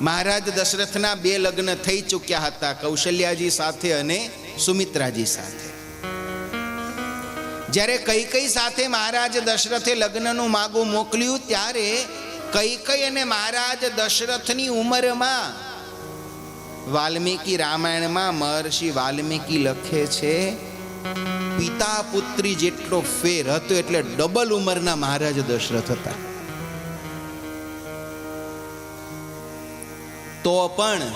મહારાજ દશરથના 2 લગ્ન થઈ ચૂક્યા હતા, કૌશલ્યાજી સાથે અને સુમિત્રાજી સાથે. જ્યારે કૈકેયી સાથે મહારાજ દશરથે લગ્નનું માગું મોકલ્યું ત્યારે કૈકેયી અને મહારાજ દશરથની ઉંમરમાં વાલ્મીકી રામાયણમાં મહર્ષિ વાલ્મીકી લખે છે પિતા પુત્રી જેટલો ફેર હતો, એટલે ડબલ ઉંમરના મહારાજ દશરથ હતા. તો પણ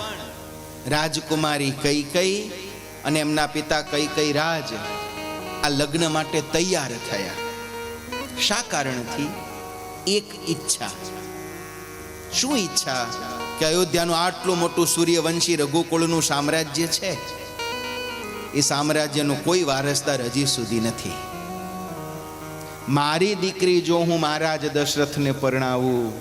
રાજકુમારી કૈકેયી અને એમના પિતા કૈકેયી રાજ આ લગ્ન માટે તૈયાર થયા. શા કારણથી? એક ઈચ્છા. શું ઈચ્છા? કે અયોધ્યાનું આટલું મોટું સૂર્યવંશી રઘુકુળનું સામ્રાજ્ય છે, એ સામ્રાજ્યનો કોઈ વારસદાર હજી સુધી નથી. મારી દીકરી જો હું મહારાજ દશરથને પરણાવું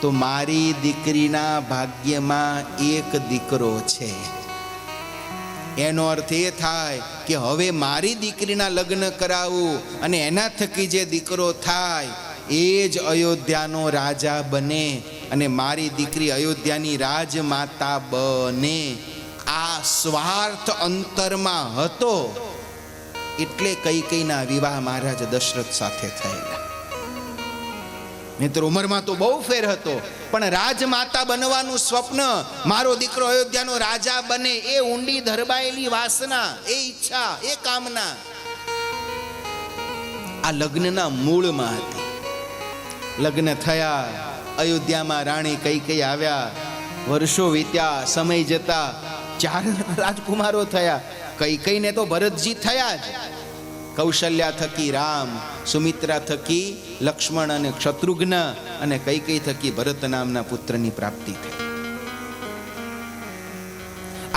તો મારી દીકરીના ભાગ્યમાં એક દીકરો છે. એનો અર્થ એ થાય કે હવે મારી દીકરીના લગ્ન કરાવું અને એના થકી જે દીકરો થાય એ જ અયોધ્યાનો રાજા બને અને મારી દીકરી અયોધ્યાની રાજમાતા બને. આ સ્વાર્થ અંતરમાં હતો, એટલે કૈકેયીના વિવાહ મહારાજ દશરથ સાથે થયેલા. મિત્ર, ઉંમરમાં તો બહુ ફેર હતો, પણ રાજમાતા બનવાનું સ્વપ્ન, મારો દીકરો અયોધ્યાનો રાજા બને, એ ઊંડી ધરબાયેલી વાસના, એ ઈચ્છા, એ કામના આ લગ્નના મૂળમાં હતી. લગ્ન થયા, અયોધ્યામાં રાણી કૈકેયી આવ્યા, વર્ષો વીત્યા, સમય જતા 4 રાજકુમારો થયા. કૈકેયીને તો ભરતજી થયા જ, કૌશલ્યા થકી રામ, સુમિત્રા થકી લક્ષ્મણ અને શત્રુઘ્ન, અને કૈકેયી થકી ભરત નામના પુત્રની પ્રાપ્તિ થઈ.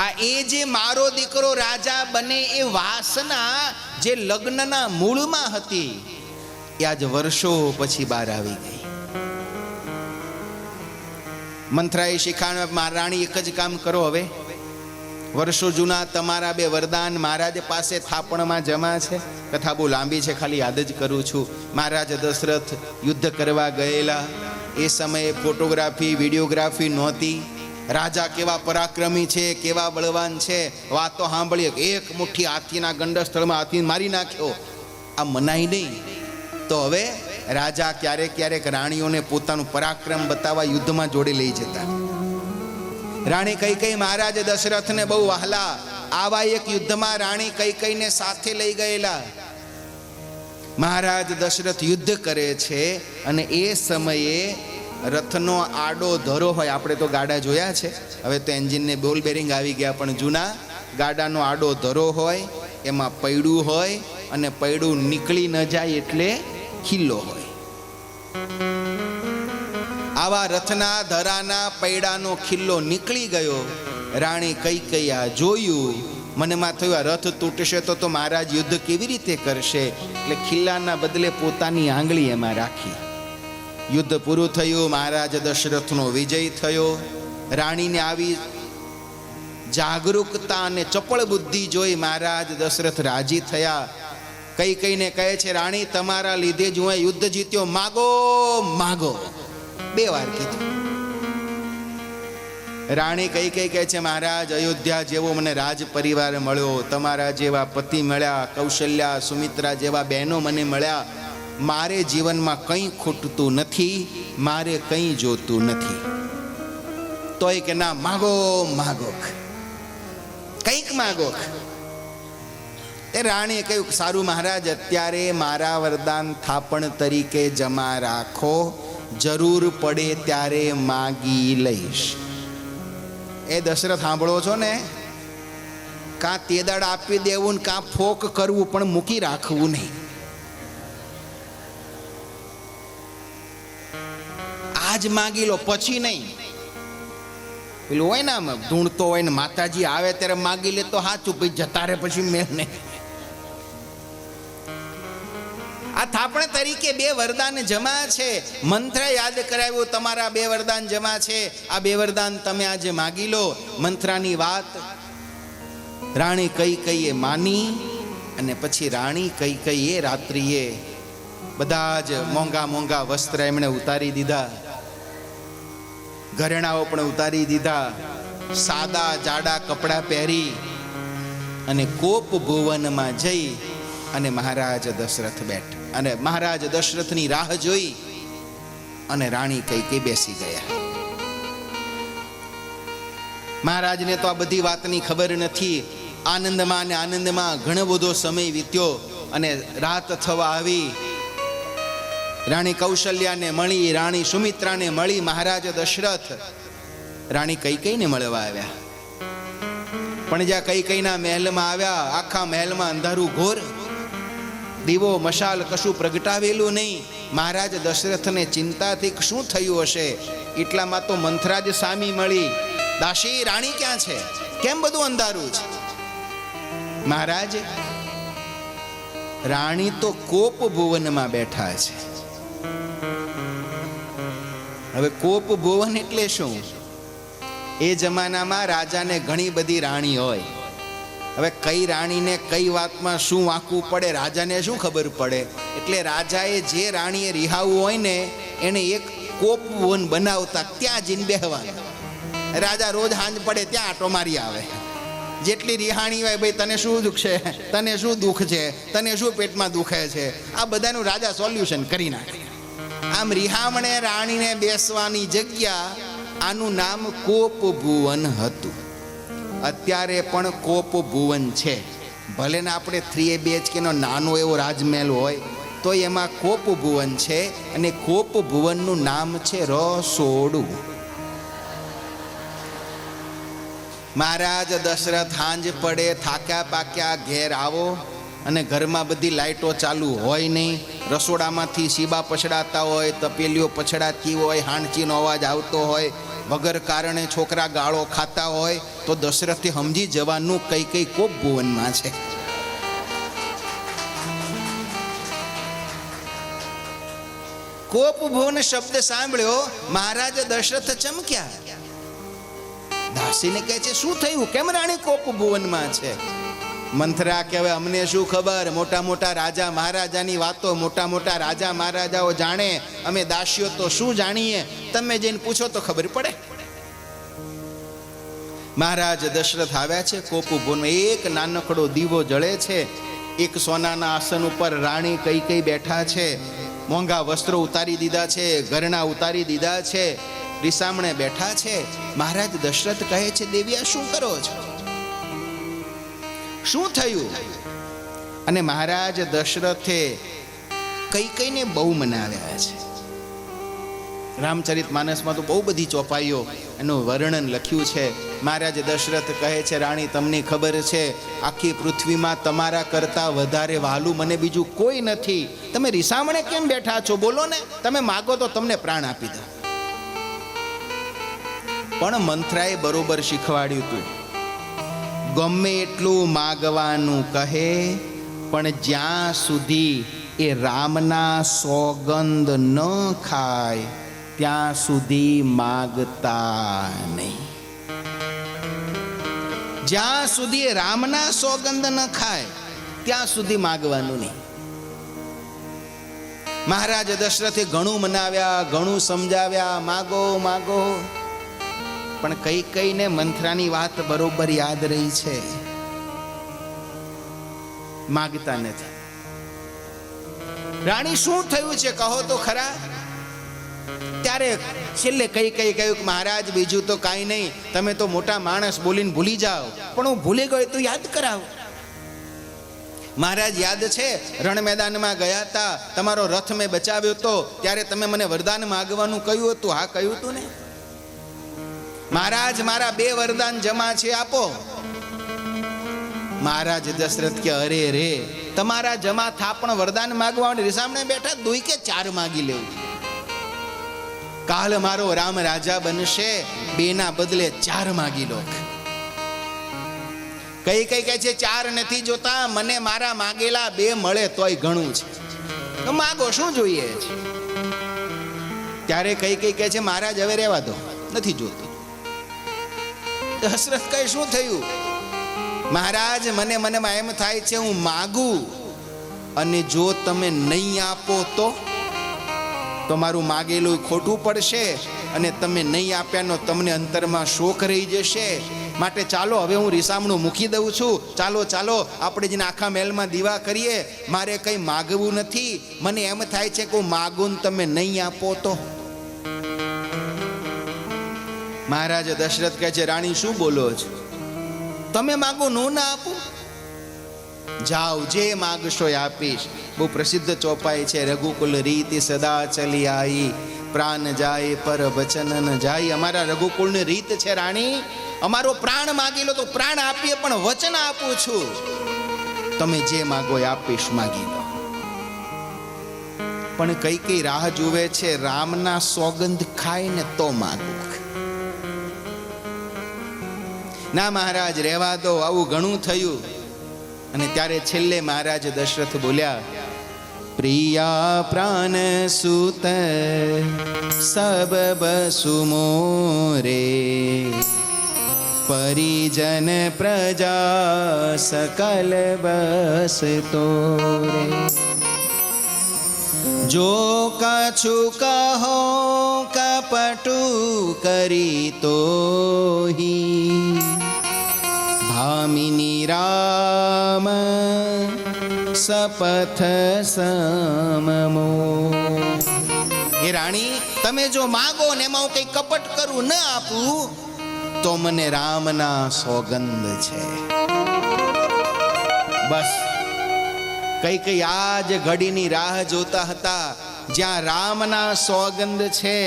આ એ જે મારો દીકરો રાજા બને એ વાસના જે લગ્નના મૂળમાં હતી, એ આજ વર્ષો પછી બહાર આવી ગઈ. મંથરાએ શીખાણ, રાણી એક જ કામ કરો, હવે વર્ષો જૂના તમારા 2 વરદાન મહારાજ પાસે થાપણમાં જમા છે. કથા બહુ લાંબી છે, ખાલી યાદ જ કરું છું. મહારાજ દશરથ યુદ્ધ કરવા ગયેલા, એ સમયે ફોટોગ્રાફી, વિડીયોગ્રાફી નહોતી. રાજા કેવા પરાક્રમી છે, કેવા બળવાન છે, વાતો સાંભળીએ. એક મુઠ્ઠી હાથીના ગંડસ્થળમાં હાથી મારી નાખ્યો, આ મનાય નહીં. તો હવે રાજા ક્યારેક ક્યારેક રાણીઓને પોતાનું પરાક્રમ બતાવવા યુદ્ધમાં જોડે લઈ જતા. રાણી કૈકેયી મહારાજ દશરથને બહુ વહાલા. આવા એક યુદ્ધમાં રાણી કૈકેયીને સાથે લઈ ગયેલા. મહારાજ દશરથ યુદ્ધ કરે છે અને એ સમયે રથનો આડો ધરો હોય, આપણે તો ગાડા જોયા છે, હવે તો એન્જિનને બોલ બેરિંગ આવી ગયા, પણ જૂના ગાડાનો આડો ધરો હોય, એમાં પૈડું હોય અને પૈડું નીકળી ન જાય એટલે ખીલ્લો હોય. આવા રથના ધરાના પૈડાનો ખીલ્લો નીકળી ગયો. રાણી કૈકેયી જોયું, મનમાં થયું આ રથ તૂટશે તો મહારાજ યુદ્ધ કેવી રીતે કરશે, એટલે ખીલ્લાના બદલે પોતાની આંગળી એમાં રાખી. યુદ્ધ પૂરું થયું, મહારાજ દશરથનો વિજય થયો. રાણીને આવી જાગરૂકતા અને ચપળ બુદ્ધિ જોઈ મહારાજ દશરથ રાજી થયા. કૈકેયીને કહે છે, રાણી તમારા લીધે જ હું યુદ્ધ જીત્યો, માગો માગો. 2 વાર કીધું. રાણી કૈકેયી કહે છે, મહારાજ અયોધ્યા જેવો મને રાજ પરિવાર મળ્યો, તમારા જેવા પતિ મળ્યા, કૌશલ્યા સુમિત્રા જેવા બહેનો મને મળ્યા, મારે જીવનમાં કંઈ ખૂટતું નથી, મારે કંઈ જોતું નથી. તોય કે ના, માગો માગો, કંઈક માગો. એ રાણીએ કહ્યું, સારું મહારાજ, અત્યારે મારા વરદાન થાપણ તરીકે જમા રાખો, જરૂર પડે ત્યારે માગી લઈશ. એ દશરથ સાંભળો છો ને, કાં તેદાડ આપી દેવું ને કાં ફોક કરવું, પણ મૂકી રાખવું નહીં. આજ માગી લો, પછી નહીં. પેલું હોય ને, આમ ધૂણતો હોય ને માતાજી આવે ત્યારે માગી લે તો સાચું, પછી જતા રહે પછી મેળ નહીં. આ થાપણ તરીકે 2 વરદાન જમા છે. મંત્ર યાદ કરાવ્યું, તમારા 2 વરદાન જમા છે, આ 2 વરદાન તમે આજે માગી લો. મંત્રાની વાત રાણી કૈકેયીએ માની, અને પછી રાણી કૈકેયીએ રાત્રિએ બધા જ મોંઘા મોંઘા વસ્ત્ર એમણે ઉતારી દીધા. ઘરેણાઓ પણ ઉતારી દીધા, સાદા જાડા કપડાં પહેરી અને કોપ ભુવનમાં જઈ અને મહારાજ દશરથ બેઠા. અને મહારાજ દશરથની રાહ જોઈ અને રાણી કૈકેયી બેસી ગયા. મહારાજને તો આ બધી વાતની ખબર નથી. આનંદમાં ને આનંદમાં ઘણો બધો સમય વીત્યો અને રાત થવા આવી. રાણી કૌશલ્યાને મળી, રાણી સુમિત્રાને મળી. મહારાજ દશરથ રાણી કૈકેયીને મળવા આવ્યા. પણ જ્યાં કૈકેયીના મહેલમાં આવ્યા, આખા મહેલમાં અંધારું ઘોર, દીવો મશાલ કશું પ્રગટાવેલું નહીં. મહારાજ દશરથને ચિંતાથી શું થયું હશે. એટલામાં તો મંથરા જ સામી મળી. દાસી, રાણી ક્યાં છે? કેમ બધું અંધારું છે? મહારાજ, રાણી તો કોપ ભુવનમાં બેઠા છે. હવે કોપ ભુવન એટલે શું? એ જમાનામાં રાજાને ઘણી બધી રાણી હોય. હવે કઈ રાણીને કઈ વાતમાં શું વાંકવું પડે રાજાને શું ખબર પડે. એટલે રાજાએ જે રાણીએ રિહાવું હોય ને એને એક કોપ ભુવન બનાવતા, ત્યાં જઈને બેહવાનું. રાજા રોજ હાંજ પડે ત્યાં આટો મારી આવે. જેટલી રિહાણી હોય, ભાઈ તને શું દુઃખ છે, તને શું દુઃખ છે, તને શું પેટમાં દુખે છે, આ બધાનું રાજા સોલ્યુશન કરી નાખે. આમ રિહામણે રાણીને બેસવાની જગ્યા, આનું નામ કોપ ભુવન હતું. અત્યારે પણ કોપ ભુવન છે. ભલે ને આપણે 3 BHK નો નાનો એવો રાજમહેલ હોય તો એમાં કોપ ભુવન છે. અને કોપ ભુવનનું નામ છે રસોડું. મહારાજ દશરથ હાંજ પડે, થાક્યા પાક્યા ઘેર આવો અને ઘરમાં બધી લાઇટો ચાલુ હોય નહીં. રસોડામાંથી સીબા પછડાતા હોય, તપેલીઓ પછડાતી હોય, હાંડચીનો અવાજ આવતો હોય, વગર કારણે છોકરા ગાળો ખાતા હોય, તો દશરથે સમજી જવાનું કૈકેયી કોપ ભુવનમાં છે. કોપ ભુવન શબ્દ સાંભળ્યો, મહારાજ દશરથ ચમક્યા. દાસીને કહે છે, શું થયું? કેમ રાણી કોપ ભુવનમાં છે? મંથરા કે હવે અમને શું ખબર? મોટા મોટા રાજા મહારાજાની વાતો મોટા મોટા રાજા મહારાજાઓ જાણે, અમે દાસીઓ તો શું જાણીએ? તમે જઈને પૂછો તો ખબર પડે. મહારાજ દશરથ આવ્યા છે કોપ ભુવનમાં. એક નાનકડો દીવો જળે છે. એક સોનાના આસન ઉપર રાણી કૈકેયી બેઠા છે. મોંઘા વસ્ત્રો ઉતારી દીધા છે, ઘરેણાં ઉતારી દીધા છે, રીસામણે બેઠા છે. મહારાજ દશરથ કહે છે, દેવી આ શું કરો છો? શું થયું? અને મહારાજ દશરથે કૈકેયીને બહુ મનાવ્યા છે. રામચરિત માનસમાં તો બહુ બધી ચોપાઈઓ એનું વર્ણન લખ્યું છે. મહારાજ દશરથ કહે છે, રાણી તમને ખબર છે આખી પૃથ્વીમાં તમારા કરતા વધારે વહાલું મને બીજું કોઈ નથી. તમે રીસામણે કેમ બેઠા છો? બોલો ને, તમે માગો તો તમને પ્રાણ આપી દો. પણ મંથરાએ બરોબર શીખવાડ્યું હતું, ગમે એટલું માગવાનું કહે પણ જ્યાં સુધી એ રામના સોગંદ ન ખાય ત્યાં સુધી માગતા નહીં. જ્યાં સુધી એ રામના સોગંદ ન ખાય ત્યાં સુધી માગવાનું નહીં. મહારાજ દશરથે ઘણું મનાવ્યા, ઘણું સમજાવ્યા, માગો માગો. પણ કૈકેયીને મંથરાની વાત બરોબર યાદ રહી છે, માગતા નથી. રાણી શું થયું છે કહો તો ખરા? ત્યારે છેલ્લે કૈકેયી કહ્યું કે મહારાજ બીજું તો કાંઈ નહીં, તમે તો મોટા માણસ બોલીને ભૂલી જાઓ, પણ હું ભૂલી ગયો તો યાદ કરાવો. મહારાજ યાદ છે રણ મેદાનમાં ગયા હતા, તમારો રથ મેં બચાવ્યો હતો, ત્યારે તમે મને વરદાન માગવાનું કહ્યું હતું. હા કહ્યું હતું ને મહારાજ, મારા 2 વરદાન જમા છે, આપો. મહારાજ દશરથ કે અરે રે, તમારા જમા થા પણ વરદાન માગવા રીસામણે બેઠા, 2 કે 4 માગી લેવું. કાલ મારો રામ રાજા બનશે, 2 ના બદલે 4 માગી લો. કૈકેયી કહે છે 4 નથી જોતા, મને મારા માગેલા 2 મળે તોય ઘણું છે, તો માગો, શું જોઈએ છે? ત્યારે કૈકેયી કહે છે મહારાજ હવે રહેવા દો, નથી જોતું. દશરથ કહે શું થયું? મહારાજ મને મનમાં એમ થાય છે હું માગું અને જો તમે નહીં આપો તો મારું માગેલું ખોટું પડશે અને તમે નહીં આપ્યાનો તમને અંતરમાં શોક રહી જશે. માટે ચાલો હવે હું રીસામણું મૂકી દઉં છું. ચાલો ચાલો આપણે જેને આખા મહેલમાં દીવા કરીએ. મારે કંઈ માગવું નથી. મને એમ થાય છે કે હું માગું ને તમે નહીં આપો તો. મહારાજ દશરથ કહે છે, રાણી શું બોલો છો? તમે માગો નો ના આપું? જાઓ, જે માગશો એ આપીશ. બહુ પ્રસિદ્ધ ચોપાઈ છે, રઘુકુલ રીતિ સદા ચલી આઈ, પ્રાણ જાય પર વચન ન જાય. અમારા રઘુકુળની રીત છે રાણી, અમારો પ્રાણ માગી લો તો પ્રાણ આપીએ, પણ વચન આપું છું તમે જે માગો એ આપીશ, માગી લો. પણ કઈ કઈ રાહ જુએ છે, રામના સોગંદ ખાય ને તો માગું. ના મહારાજ રહેવા દો, આવું ઘણું થયું. અને ત્યારે છેલ્લે મહારાજ દશરથ બોલ્યા, પ્રિયા પ્રાણ સુત સબ બસુ મોરે, પરિજન પ્રજા સકલ બસ તોરે. જો કछु કહો કપટુ કરી તોહી, ભામિની રામ સપથ સમમો. હે રાણી, તમે જો માગો ને એમાં હું કઈ કપટ કરું, ન આપું તો મને રામના સોગંદ છે. બસ કઈ કઈ આજ ઘડીની રાહ જોતા હતા. જ્યાં રામના સોગંદ છે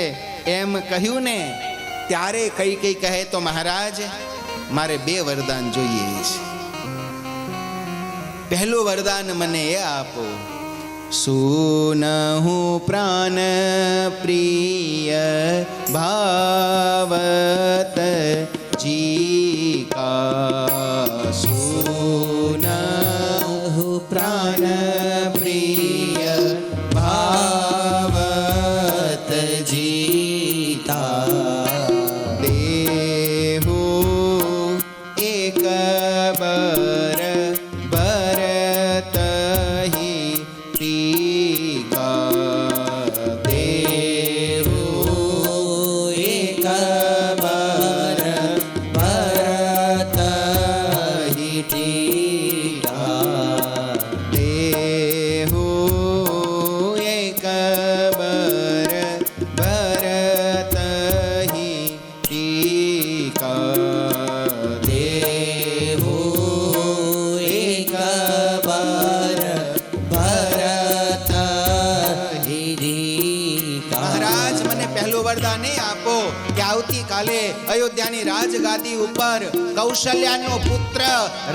એમ કહ્યું ને, ત્યારે કઈ કઈ કહે તો મહારાજ મારે 2 વરદાન જોઈએ છે. પહેલું વરદાન મને એ આપો, સુનહુ પ્રાણ પ્રિય ભાવત જીકા. સુનહુ પ્રાણ પ્રિય ભાવત જીતા. દેહુ એક બર ભરત હી ટીકા. દેહુ એક બર ભરત હી ટીકા. દેહુ એક બર ભરત હી ટીકા. મહારાજ મને પહેલું વરદાન એ આપો કે આવતીકાલે અયોધ્યાની રાજગાદી ઉપર કૌશલ્યાનો પુત્ર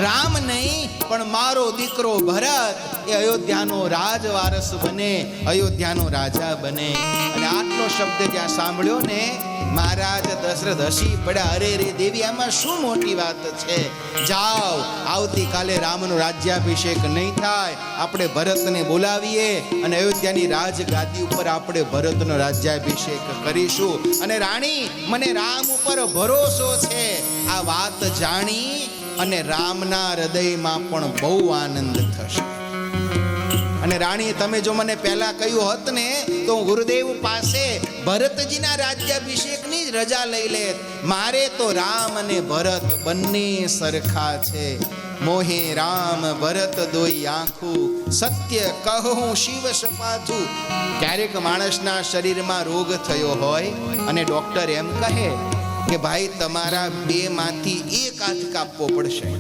રામ નહીં પણ મારો દીકરો ભરત એ અયોધ્યાનો રાજવારસ બને, અયોધ્યાનો રાજા બને. અને આટલો શબ્દ જ્યાં સાંભળ્યો ને, મહારાજ દશરથ હસી પડ્યા. અરે રે દેવી, આમાં શું મોટી વાત છે? જાઓ, આવતીકાલે રામનો રાજ્યાભિષેક નહીં થાય, આપણે ભરતને બોલાવીએ અને અયોધ્યાની રાજગાદી ઉપર આપણે ભરતનો રાજ્યાભિષેક કરીશું. અને રાણી, મને રામ ઉપર ભરોસો છે. આ વાત જાણી અને રામના હૃદયમાં પણ બહુ આનંદ થશે. અને રાણી, તમે જો મને પહેલા કહ્યું હોત ને તો હું ગુરુદેવ પાસે ભરતજીના રાજ્યાભિષેકની જ રજા લઈ લેત. મારે તો રામ અને ભરત બંને સરખા છે. મોહે રામ ભરત દોઈ આંખું, સત્ય કહું શિવ સપાથું. ક્યારેક માણસના શરીરમાં રોગ થયો હોય અને ડોક્ટર એમ કહે કે ભાઈ તમારા 2 માંથી 1 હાથ કાપવો પડશે,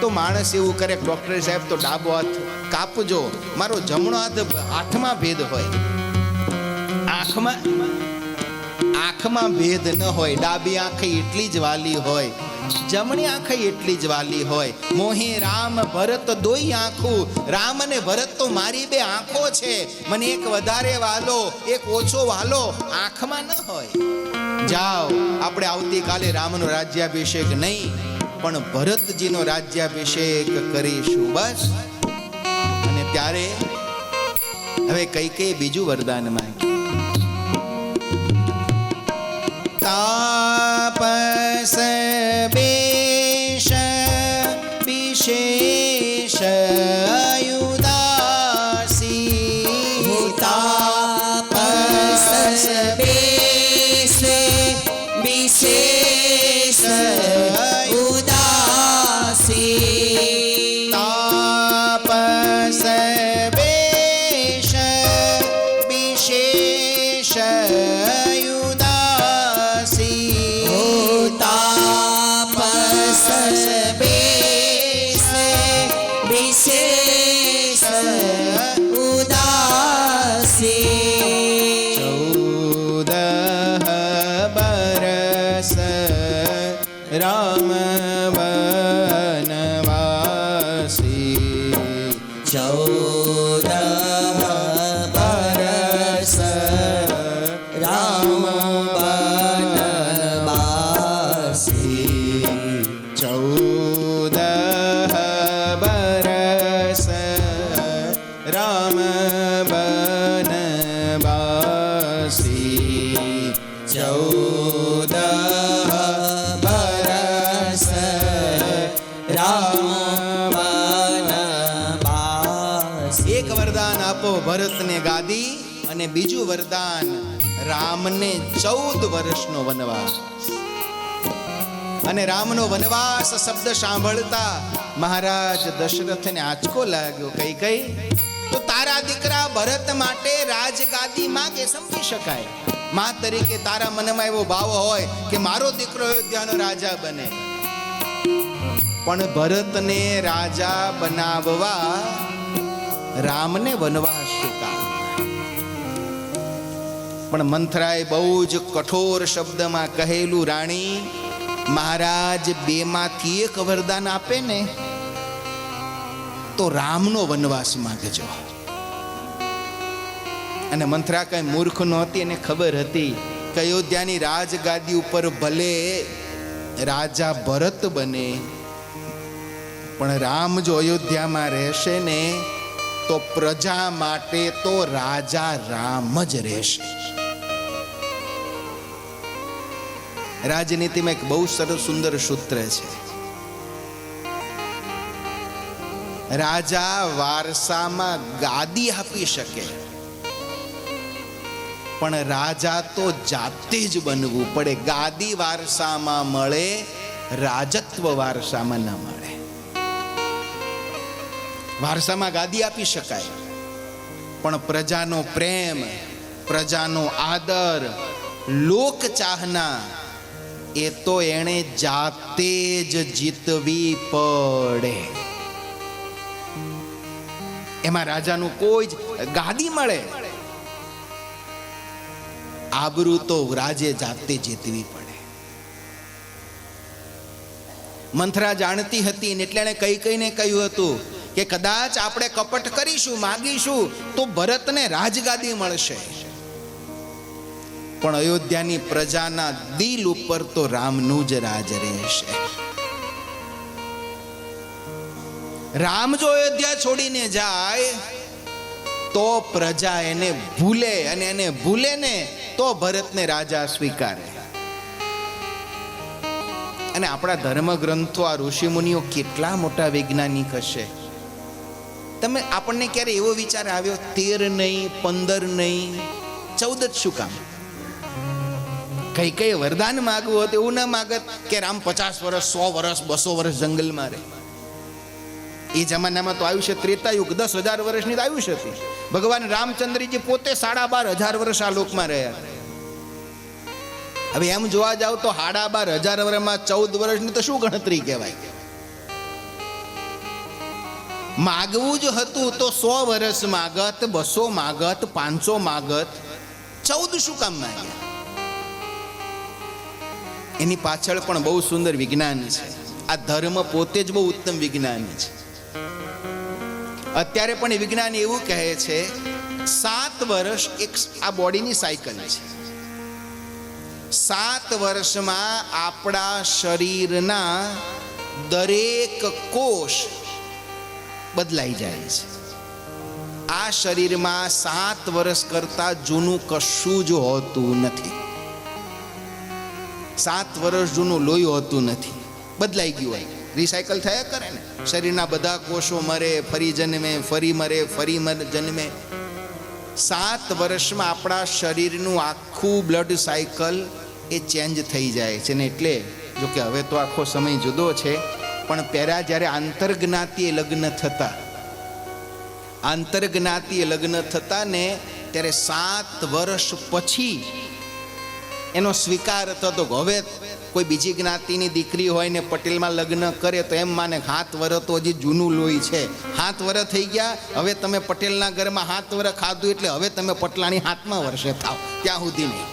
તો માણસ એવું કરે, ડોક્ટર સાહેબ તો ડાબો હાથ કાપજો, મારો જમણો હાથ 8માં ભેદ હોય. આંખમાં ભેદ ન હોય, ડાબી આંખે એટલી જ વાલી હોય, જમણી આંખે એટલી જ વાલી હોય. મોહે રામ ભરત દોઈ આંખું. રામ અને ભરત તો મારી 2 આંખો છે. મને એક વધારે વાલો, એક ઓછો વાલો આંખમાં ન હોય. જાઓ, આપણે આવતીકાલે રામનો રાજ્યાભિષેક નહીં પણ ભરતજીનો રાજ્યાભિષેક કરીશું. બસ. અને ત્યારે હવે કઈ કઈ બીજું વરદાન માંગ્યું. તાપસ બેશ વિશેષ અયુદાસી. તાપસ બેશ વિશેષ ઉદાસી તાપસ વેશ વિશેષ ઉદાસી તાપસ વેશ વિશેષ ઉદાસી 14 બરસ રામ વનવાસી 14 બરસ રામ વનવાસી 14 બરસ રામ વનવાસી 14 બરસ રામ વનવાસી એક વરદાન આપો ભરતને ગાદી અને બીજું વરદાન રામને 14 વર્ષનો વનવાસ. અને રામનો વનવાસ શબ્દ સાંભળતા મહારાજ દશરથને આંચકો લાગ્યો. કઈ તો તારા દીકરા ભરત માટે રાજગાદી માંગે, સમજી શકાય. માં તરીકે તારા મનમાં એવો ભાવ હોય કે મારો દીકરો અયોધ્યાનો રાજા બને, પણ ભરતને રાજા બનાવવા રામને વનવાસ શું કામ? પણ મંથરાએ બહુ જ કઠોર શબ્દમાં કહેલું, રાણી મહારાજ બેમાંથી એક વરદાન આપે ને તો રામનો વનવાસ માંગજો. અને મંથરા કઈ મૂર્ખ નહોતી, એને ખબર હતી કે અયોધ્યાની રાજગાદી ઉપર ભલે રાજા ભરત બને, પણ રામ જો અયોધ્યામાં રહેશે ને તો પ્રજા માટે તો રાજા રામ જ રહેશે. રાજનીતિમાં એક બહુ સરસ સુંદર સૂત્ર છે. રાજા વારસામાં ગાદી આપી શકે, પણ રાજા તો જાતે જ બનવું પડે. ગાદી વારસામાં મળે, રાજત્વ વારસામાં ન મળે. વારસામાં ગાદી આપી શકાય, પણ પ્રજાનો પ્રેમ, પ્રજાનો આદર, લોક ચાહના એ તો એણે જાતે જ જીતવી પડે. એમાં રાજાનું કોઈ જ ગાદી મળે, આબરૂ તો રાજે જાતે જીતવી પડે. મંથરા જાણતી હતી ને એટલે એણે કહીને કહ્યું હતું કે કદાચ આપણે કપટ કરીશું, માગીશું તો ભરતને રાજગાદી મળશે, પણ અયોધ્યાની પ્રજાના દિલ ઉપર તો રામનું જ રાજ રહેશે. રામ જો અયોધ્યા છોડીને જાય તો પ્રજા એને ભૂલે, અને એને ભૂલે ને તો ભરતને રાજા સ્વીકારે. અને આપણા ધર્મ ગ્રંથો, આ ઋષિ મુનિઓ કેટલા મોટા વૈજ્ઞાનિક હશે. તમે આપણને ક્યારે એવો વિચાર આવ્યો 13 નહીં, 15 નહીં, 14 જ શું કામ? કઈ વરદાન માગવું હતું એવું ના માગત કે રામ 50 વર્ષ, 100 વર્ષ, 200 વર્ષ જંગલમાં રહે. એ જમાનામાં તો આયુષ્ય ત્રેતાયુગ 10,000 વર્ષની આયુષ્ય હતી. ભગવાન રામચંદ્રજી પોતે 12,500 વર્ષ આ લોકમાં રહ્યા. હવે એમ જોવા જાવ તો 12,500 વર્ષમાં 14 વર્ષની તો શું ગણતરી કહેવાય? માગવું જ હતું તો 100 વર્ષ માગત, 200 માગત, 500 માગત, 14 શું કામ માંગ્યા? એની પાછળ પણ બહુ સુંદર વિજ્ઞાન છે. આ ધર્મ પોતે જ બહુ ઉત્તમ વિજ્ઞાન છે. અત્યારે પણ વિજ્ઞાન એવું કહે છે 7 વર્ષ એક આ બોડીની સાયકલ છે. 7 વર્ષમાં આપણા શરીરના દરેક કોષ બદલાઈ જાય છે. આ શરીરમાં 7 વર્ષ કરતા જૂનું કશું જ હોતું નથી. 7 વર્ષ જૂનું લોહી હોતું નથી, બદલાઈ ગયું હોય, રિસાયકલ થયા કરે ને. શરીરના બધા કોષો મરે, ફરી જન્મે, ફરી મરે, ફરી જન્મે. 7 વર્ષમાં આપણા શરીરનું આખું બ્લડ સાયકલ એ ચેન્જ થઈ જાય છે. ને એટલે જો કે હવે તો આખો સમય જુદો છે, પણ પહેલા જ્યારે આંતરજ્ઞાતીય લગ્ન થતા ને ત્યારે 7 વર્ષ પછી એનો સ્વીકાર થતો. હવે કોઈ બીજી જ્ઞાતિની દીકરી હોય ને પટેલમાં લગ્ન કરે તો એમ માને 7 વર્ષ તો હજી જૂનું લોહી છે, 7 વર્ષ થઈ ગયા, હવે તમે પટેલના ઘરમાં 7 વર્ષ ખાધું એટલે હવે તમે પટલાણી 7મા વર્ષે થાવ, ત્યાં સુધી નહીં.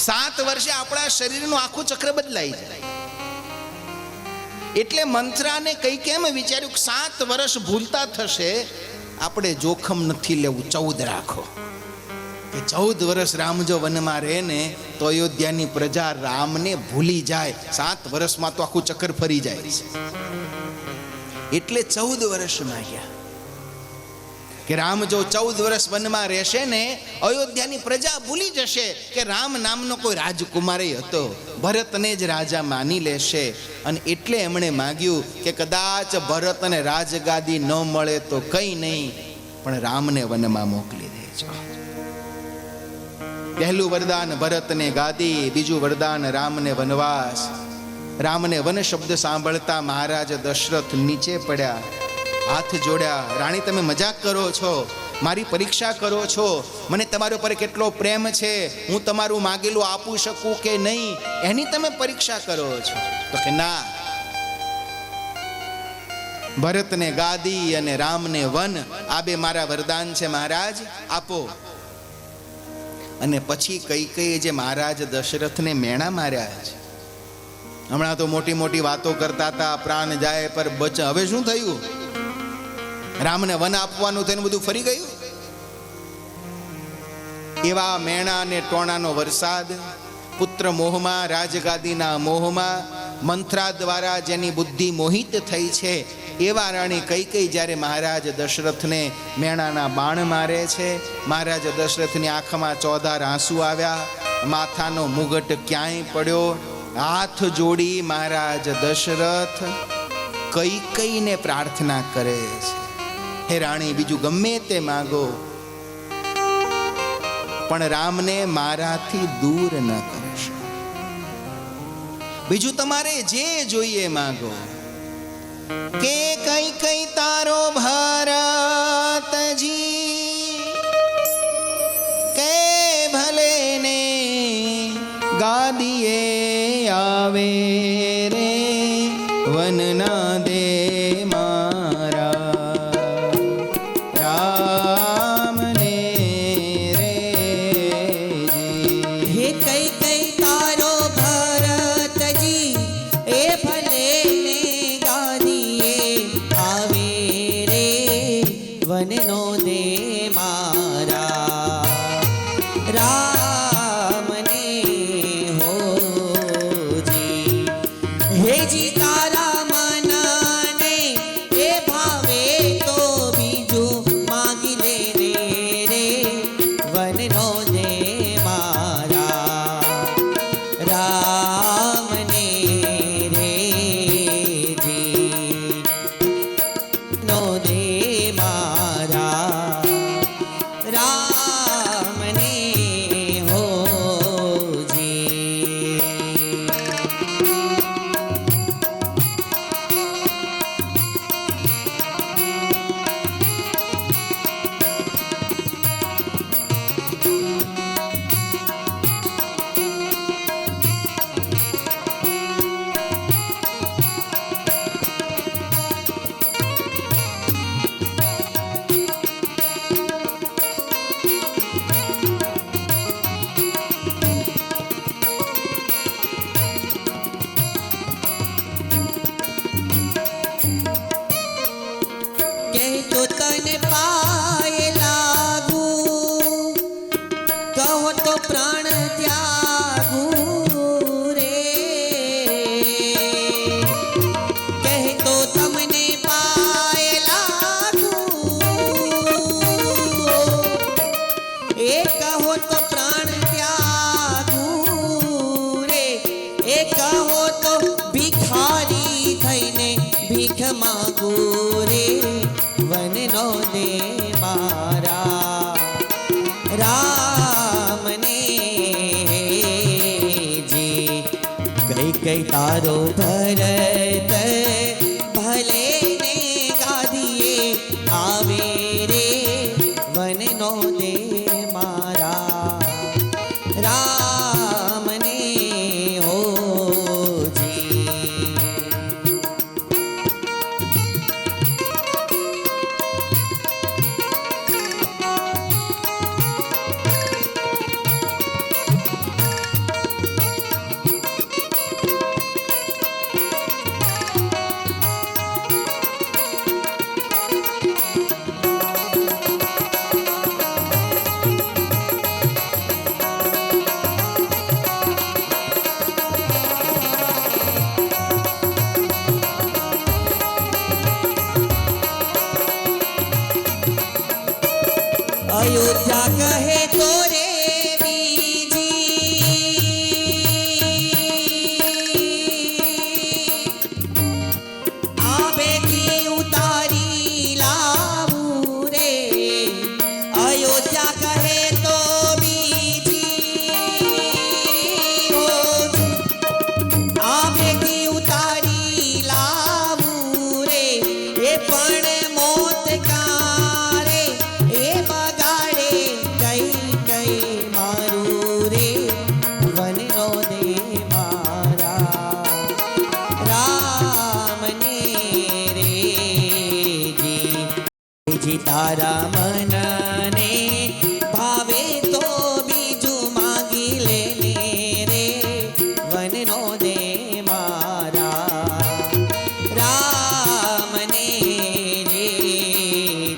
7 વર્ષે આપણા શરીરનું આખું ચક્ર બદલાઈ જાય. એટલે મંથરાને કઈ કેમ વિચાર્યું કે 7 વર્ષ ભૂલતા થશે, આપણે જોખમ નથી લેવું, 14 રાખો. કે 14 વર્ષ રામ જો વનમાં રહે ને તો અયોધ્યાની પ્રજા રામને ભૂલી જાય. 7 વર્ષમાં તો આખું ચક્કર ફરી જાય છે. એટલે 14 વર્ષ માંગ્યા કે રામ જો 14 વર્ષ વનમાં રહેશે ને અયોધ્યાની પ્રજા ભૂલી જશે કે રામ નામનો કોઈ રાજકુમાર હતો, ભરતને જ રાજા માની લેશે. અને એટલે એમણે માંગ્યું કે કદાચ ભરતને રાજગાદી ન મળે તો કંઈ નહીં, પણ રામને વનમાં મોકલી દેજો. પહેલું વરદાન ભરતને ગાદી, બીજું વરદાન રામને વનવાસ. રામને વન શબ્દ સાંભળતા મહારાજ દશરથ નીચે પડ્યા, હાથ જોડ્યા. રાણી, તમે મજાક કરો છો, મારી પરીક્ષા કરો છો, મને તમારા પર કેટલો પ્રેમ છે, હું તમારું માગેલું આપું શકું કે નહીં, એની તમે પરીક્ષા કરો છો? તો કે ના, ભરતને ગાદી અને રામને વન, આ બે મારા વરદાન છે મહારાજ, આપો. અને પછી કઈ જે મહારાજ દશરથને મેણા માર્યા છે. હમણાં તો મોટી મોટી વાતો કરતા હતા, પ્રાણ જાય પર બચ. હવે શું થયું? રામને વન આપવાનું થઈને બધું ફરી ગયું. એવા મેણા અને ટોણાનો વરસાદ, પુત્ર મોહમાં, રાજગાદીના મોહમાં, મંથરા દ્વારા જેની બુદ્ધિ મોહિત થઈ છે, એવા રાણી કઈ જ્યારે મહારાજ દશરથને મેણાના બાણ મારે છે. મહારાજ દશરથની આંખમાં 14 આંસુ આવ્યા, માથાનો મુગટ ક્યાંય પડ્યો. હાથ જોડી મહારાજ દશરથ કઈને પ્રાર્થના કરે છે, હે રાણી, બીજું ગમે તે માંગો, પણ રામને મારાથી દૂર ન કરશો. બીજું તમારે જે જોઈએ માંગો. કે કઈ તારો ભરતજી કે ભલે ને ગાદીએ આવે રે, વનના દે મારા રામને રે. હે કઈ તારો ભરતજી એ ભલે ને ગાદીએ આવે રે, વનનો દે મારા રામને હોજી. હેજી તારા મનને એ ભાવે તો બીજું માગી લે રે, વનનો દે મારા રામને રે જી, નો દે મારા રામને હોજી. કઈ કઈ તારો ભરત ભલે ને ગાદીએ આવે રે વનનો દે મારા રામને હોજી. અયોધ્યા કહે તો રે બીજી આવેથી ઉતારી લાવું રે. અયોધ્યા કહે તો બીજી આવેથી ઉતારી લાવું રે. એ પણ મોત કારે એ બગાડે કઈ કઈ મારું રે વનનો દે મારા રામને રે જી. તારા મનને ભાવે તો બીજું માગી લે રે વનનો દે મારા રામને રે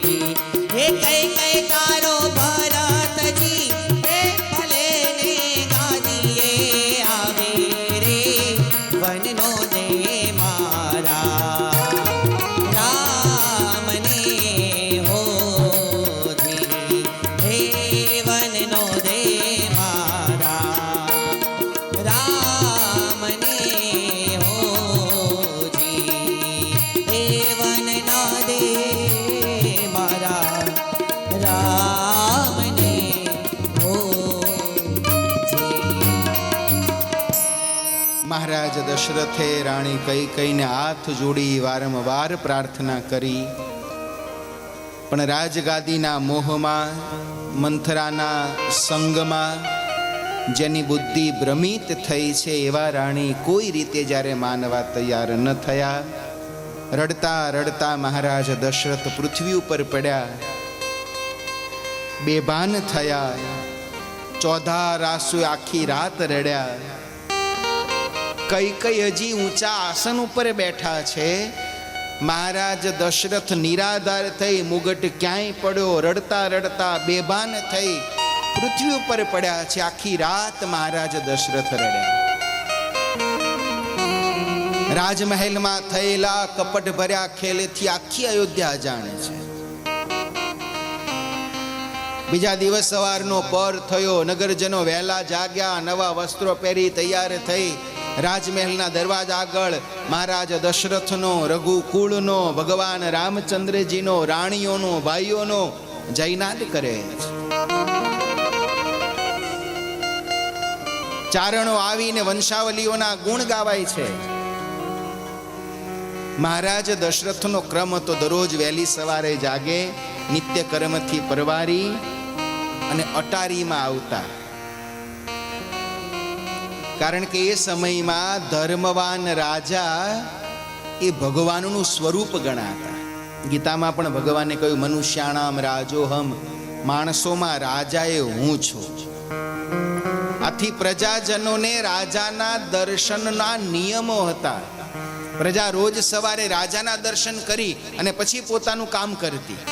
જી. હે કઈ કઈ તારો ભરતજી હે ભલે ને ગાદીએ આવે રે વનનો દે મારા રામને હોજી. હે વનનો દે મારા રામને હોજી. હે વનના દે મારા રામને હોજી. મહારાજ દશરથે રાણી કૈકેયીને હાથ જોડી વારંવાર પ્રાર્થના કરી, પણ રાજગાદીના મોહમાં, મંથરાના સંગમાં જેની બુદ્ધિ ભ્રમિત થઈ છે એવા રાણી કોઈ રીતે જ્યારે માનવા તૈયાર ન થયા. રડતા રડતા મહારાજ દશરથ પૃથ્વી ઉપર પડ્યા, બેભાન થયા, ચોધા રાસુ આખી રાત રડ્યા. કૈકેયી હજી ઊંચા આસન ઉપર બેઠા છે. મહારાજ દશરથ નિરાધાર થઈ, મુગટ ક્યાંય પડ્યો, રડતા રડતા બેભાન થઈ પૃથ્વી ઉપર પડ્યા છે. આખી રાત મહારાજ દશરથ રડ્યા. રાજમહેલમાં થયેલા કપટ ભર્યા ખેલથી આખી અયોધ્યા જાણે છે. બીજા દિવસ સવારનો પર થયો, નગરજનો વહેલા જાગ્યા, નવા વસ્ત્રો પહેરી તૈયાર થઈ રાજમહેલના દરવાજા આગળ મહારાજ દશરથનો, રઘુકુળનો, ભગવાન રામચંદ્રજીનો, રાણીઓનો, ભાઈઓનો જયનાદ કરે છે. ચારણો આવીને વંશાવલીઓના ગુણ ગાવાય છે. મહારાજ દશરથનો ક્રમ હતો દરરોજ વહેલી સવારે જાગે, નિત્ય કર્મથી પરવારી અને અટારીમાં આવતા. કારણ કે એ સમયમાં ધર્મવાન રાજા એ ભગવાનનું સ્વરૂપ ગણાતા. ગીતામાં પણ ભગવાને કહ્યું, મનુષ્યાણામ રાજોહમ, માણસોમાં રાજા એ હું છું. આથી પ્રજાજનોને રાજાના દર્શનના નિયમો હતા. પ્રજા રોજ સવારે રાજાના દર્શન કરી અને પછી પોતાનું કામ કરતી.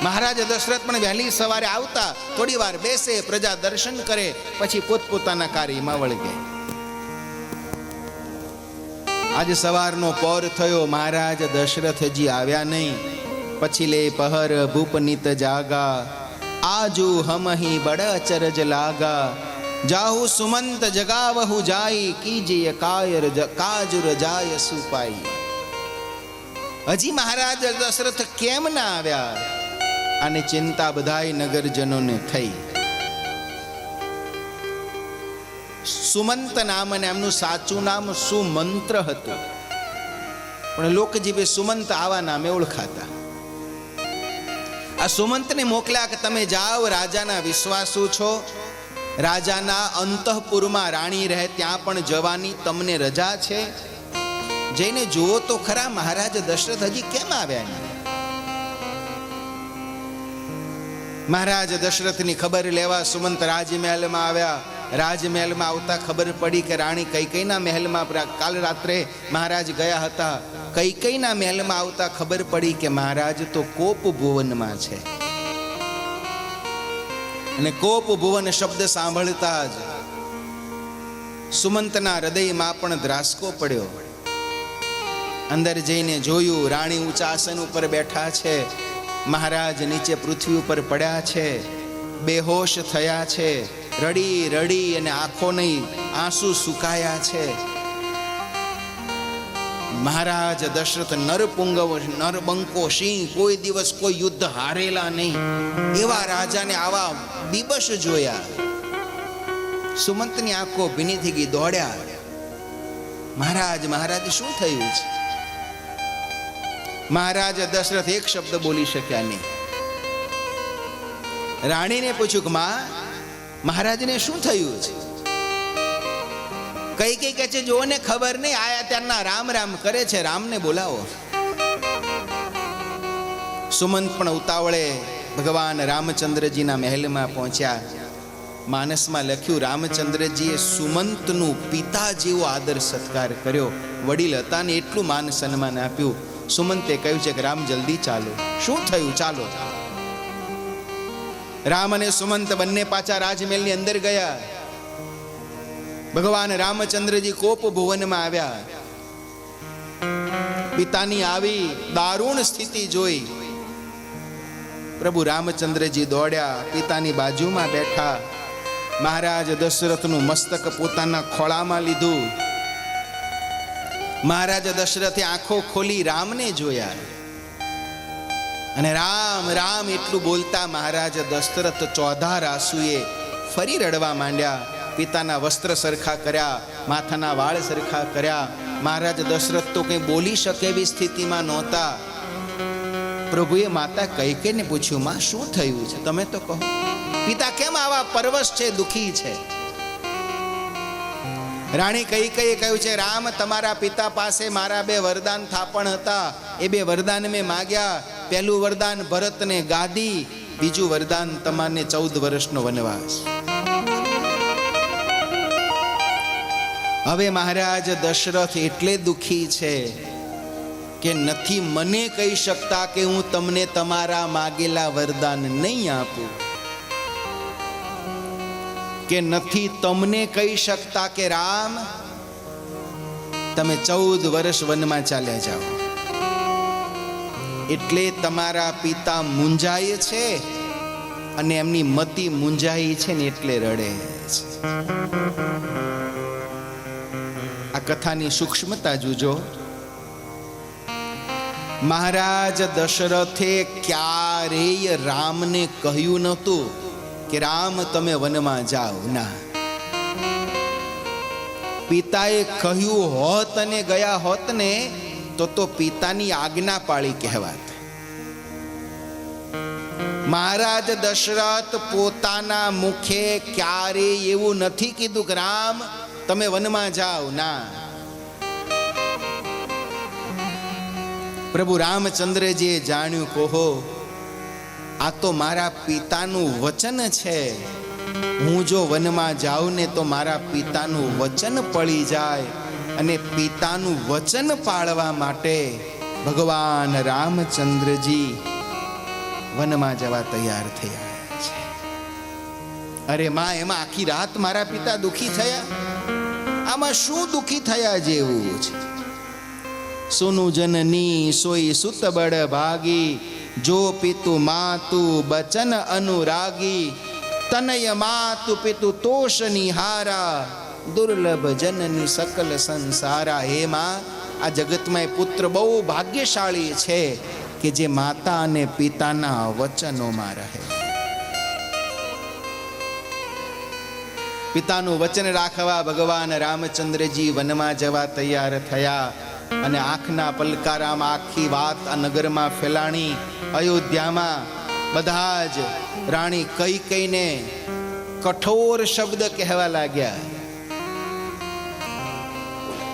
મહારાજ દશરથ પણ વહેલી સવારે આવતા, થોડી વાર બેસે, પ્રજા દર્શન કરે, પછી પોતપોતાના કાર્યમાં વળગે. આજે સવારનો પોર થયો, મહારાજ દશરથ હજી આવ્યા નહીં. પછી લે પહર ભૂપનિત જાગા, આજુ હમહી બડ અચરજ લાગા. જાહુ સુમંત જગાવહુ જાઈ, કીજીય કાયર કાજુર જાય સુપાઈ. હજી મહારાજ દશરથ કેમ ના આવ્યા? અને ચિંતા બધાય નગરજનોને થઈ. સુમંત નામ અને એમનું સાચું નામ સુમંત્ર હતું, પણ લોકજીભે સુમંત આવા નામે ઓળખાતા. આ સુમંતને મોકલ્યા કે તમે જાઓ, રાજાના વિશ્વાસુ છો, રાજાના અંતઃપુરમાં રાણી રહે ત્યાં પણ જવાની તમને રજા છે, જઈને જુઓ તો ખરા મહારાજ દશરથ હજી કેમ આવ્યા નહીં. મહારાજ દશરથની ખબર લેવા સુમંત રાજમહેલમાં આવ્યા. રાજમહેલમાં આવતા ખબર પડી કે રાણી કૈકેયીના મહેલમાં કાલ રાત્રે મહારાજ ગયા હતા. કૈકેયીના મહેલમાં આવતા ખબર પડી કે મહારાજ તો કોપ ભુવનમાં છે. અને કોપ ભુવન શબ્દ સાંભળતા જ સુમંતના હૃદયમાં પણ ધ્રાસકો પડ્યો. અંદર જઈને જોયું, રાણી ઊંચા આસન ઉપર બેઠા છે, મહારાજ નીચે પૃથ્વી ઉપર પડ્યા છે, બેહોશ થયા છે, રડી રડી અને આંખો નહીં આંસુ સુકાયા છે. મહારાજ દશરથ નરપુંગવ નરબંકો સિંહ, કોઈ દિવસ કોઈ યુદ્ધ હારેલા નહીં એવા રાજાને આવા બીબસ જોયા. સુમંતની આંખો ભીની થઈ ગઈ. દોડ્યા, મહારાજ મહારાજ શું થયું છે? મહારાજ દશરથ એક શબ્દ બોલી શક્યા નહીં. રાણીને પૂછ્યું કે માં, મહારાજને શું થયું છે? કઈ કઈ કહે છે જોને ખબર નહીં, આયા ત્યારના રામ રામ કરે છે, રામને બોલાવો. સુમંત પણ ઉતાવળે ભગવાન રામચંદ્રજીના મહેલમાં પહોંચ્યા. માનસમાં લખ્યું, રામચંદ્રજીએ સુમંતનું પિતા જેવો આદર સત્કાર કર્યો. વડીલ હતા ને એટલું માન સન્માન આપ્યું. સુમંતે કહ્યું છે કે રામ જલ્દી ચાલો. શું થયું? ચાલો. રામ અને સુમંત બંને પાછા રાજમહેલની અંદર ગયા. ભગવાન રામચંદ્રજી કોપ ભુવનમાં આવ્યા. પિતાની આવી દારૂણ સ્થિતિ જોઈ પ્રભુ રામચંદ્રજી દોડ્યા, પિતાની બાજુમાં બેઠા. મહારાજ દશરથનું મસ્તક પોતાના ખોળામાં લીધું. મહારાજ દશરથે આંખો ખોલી રામને જોયા અને રામ રામ એટલું બોલતા મહારાજ દશરથ ચોધાર આંસુએ ફરી રડવા માંડ્યા. પિતાના વસ્ત્ર સરખા કર્યા, માથાના વાળ સરખા કર્યા. મહારાજ દશરથ તો કંઈ બોલી શકે એવી સ્થિતિમાં નહોતા. પ્રભુએ માતા કૈકેયીને પૂછ્યું, માં શું થયું છે? તમે તો કહો. પિતા કેમ આવા પરવશ છે, દુખી છે? રાણી કૈકેયીએ કહ્યું છે, રામ તમારા પિતા પાસે મારા 2 વરદાન થાપણ હતા. એ 2 વરદાન મેં માગ્યા. પહેલું વરદાન ભરતને ગાદી, બીજું વરદાન તમારને 14 વર્ષનો વનવાસ. હવે મહારાજ દશરથ એટલે દુખી છે કે નથી મને કહી શકતા કે હું તમને તમારા માગેલા વરદાન નહીં આપું, કે નથી તમને કહી શકતા કે રામ તમે 14 વર્ષ વનમાં ચાલ્યા જાઓ. એટલે તમારા પિતા મૂંઝાય છે અને એમની મતિ મૂંઝાઈ છે ને એટલે રડે છે. આ કથાની સૂક્ષ્મતા જોજો. મહારાજ દશરથે ક્યારેય રામને કહ્યું નહોતું કે રામ તમે વનમાં જાઓ. ના, પિતાએ કહ્યું હોત અને ગયા હોત ને તો પિતાની આજ્ઞા પાળી કહેવાત. મહારાજ દશરથ પોતાના મુખે ક્યારેય એવું નથી કીધું કે રામ તમે વનમાં જાઓ. ના, પ્રભુ રામચંદ્રજીએ જાણ્યું, કહો આ તો મારા પિતાનું વચન છે. હું જો વનમાં જાઉં ને તો મારા પિતાનું વચન પડી જાય, અને પિતાનું વચન પાળવા માટે ભગવાન રામચંદ્રજી વનમાં જવા તૈયાર થયા છે. અરે માં, એમાં આખી રાત મારા પિતા દુખી થયા. આમાં શું દુખી થયા જેવું છે? સુનું જનની સોઈ સુત બળ ભાગી, જો પિતુ માતુ બચન અનુરાગી, તનય માતુ પિતુ તોષ નિહારા, દુર્લભ જનની સકલ સંસારા. હે માં, આ જગતમાં એ પુત્ર બહુ ભાગ્યશાળી છે કે જે માતા અને પિતાના વચનોમાં રહે. પિતાનું વચન રાખવા ભગવાન રામચંદ્રજી વનમાં જવા તૈયાર થયા અને આંખના પલકારામાં આખી વાત આ નગરમાં ફેલાણી. અયોધ્યામાં બધા જ રાણી કૈકેયીને કઠોર શબ્દ કહેવા લાગ્યા.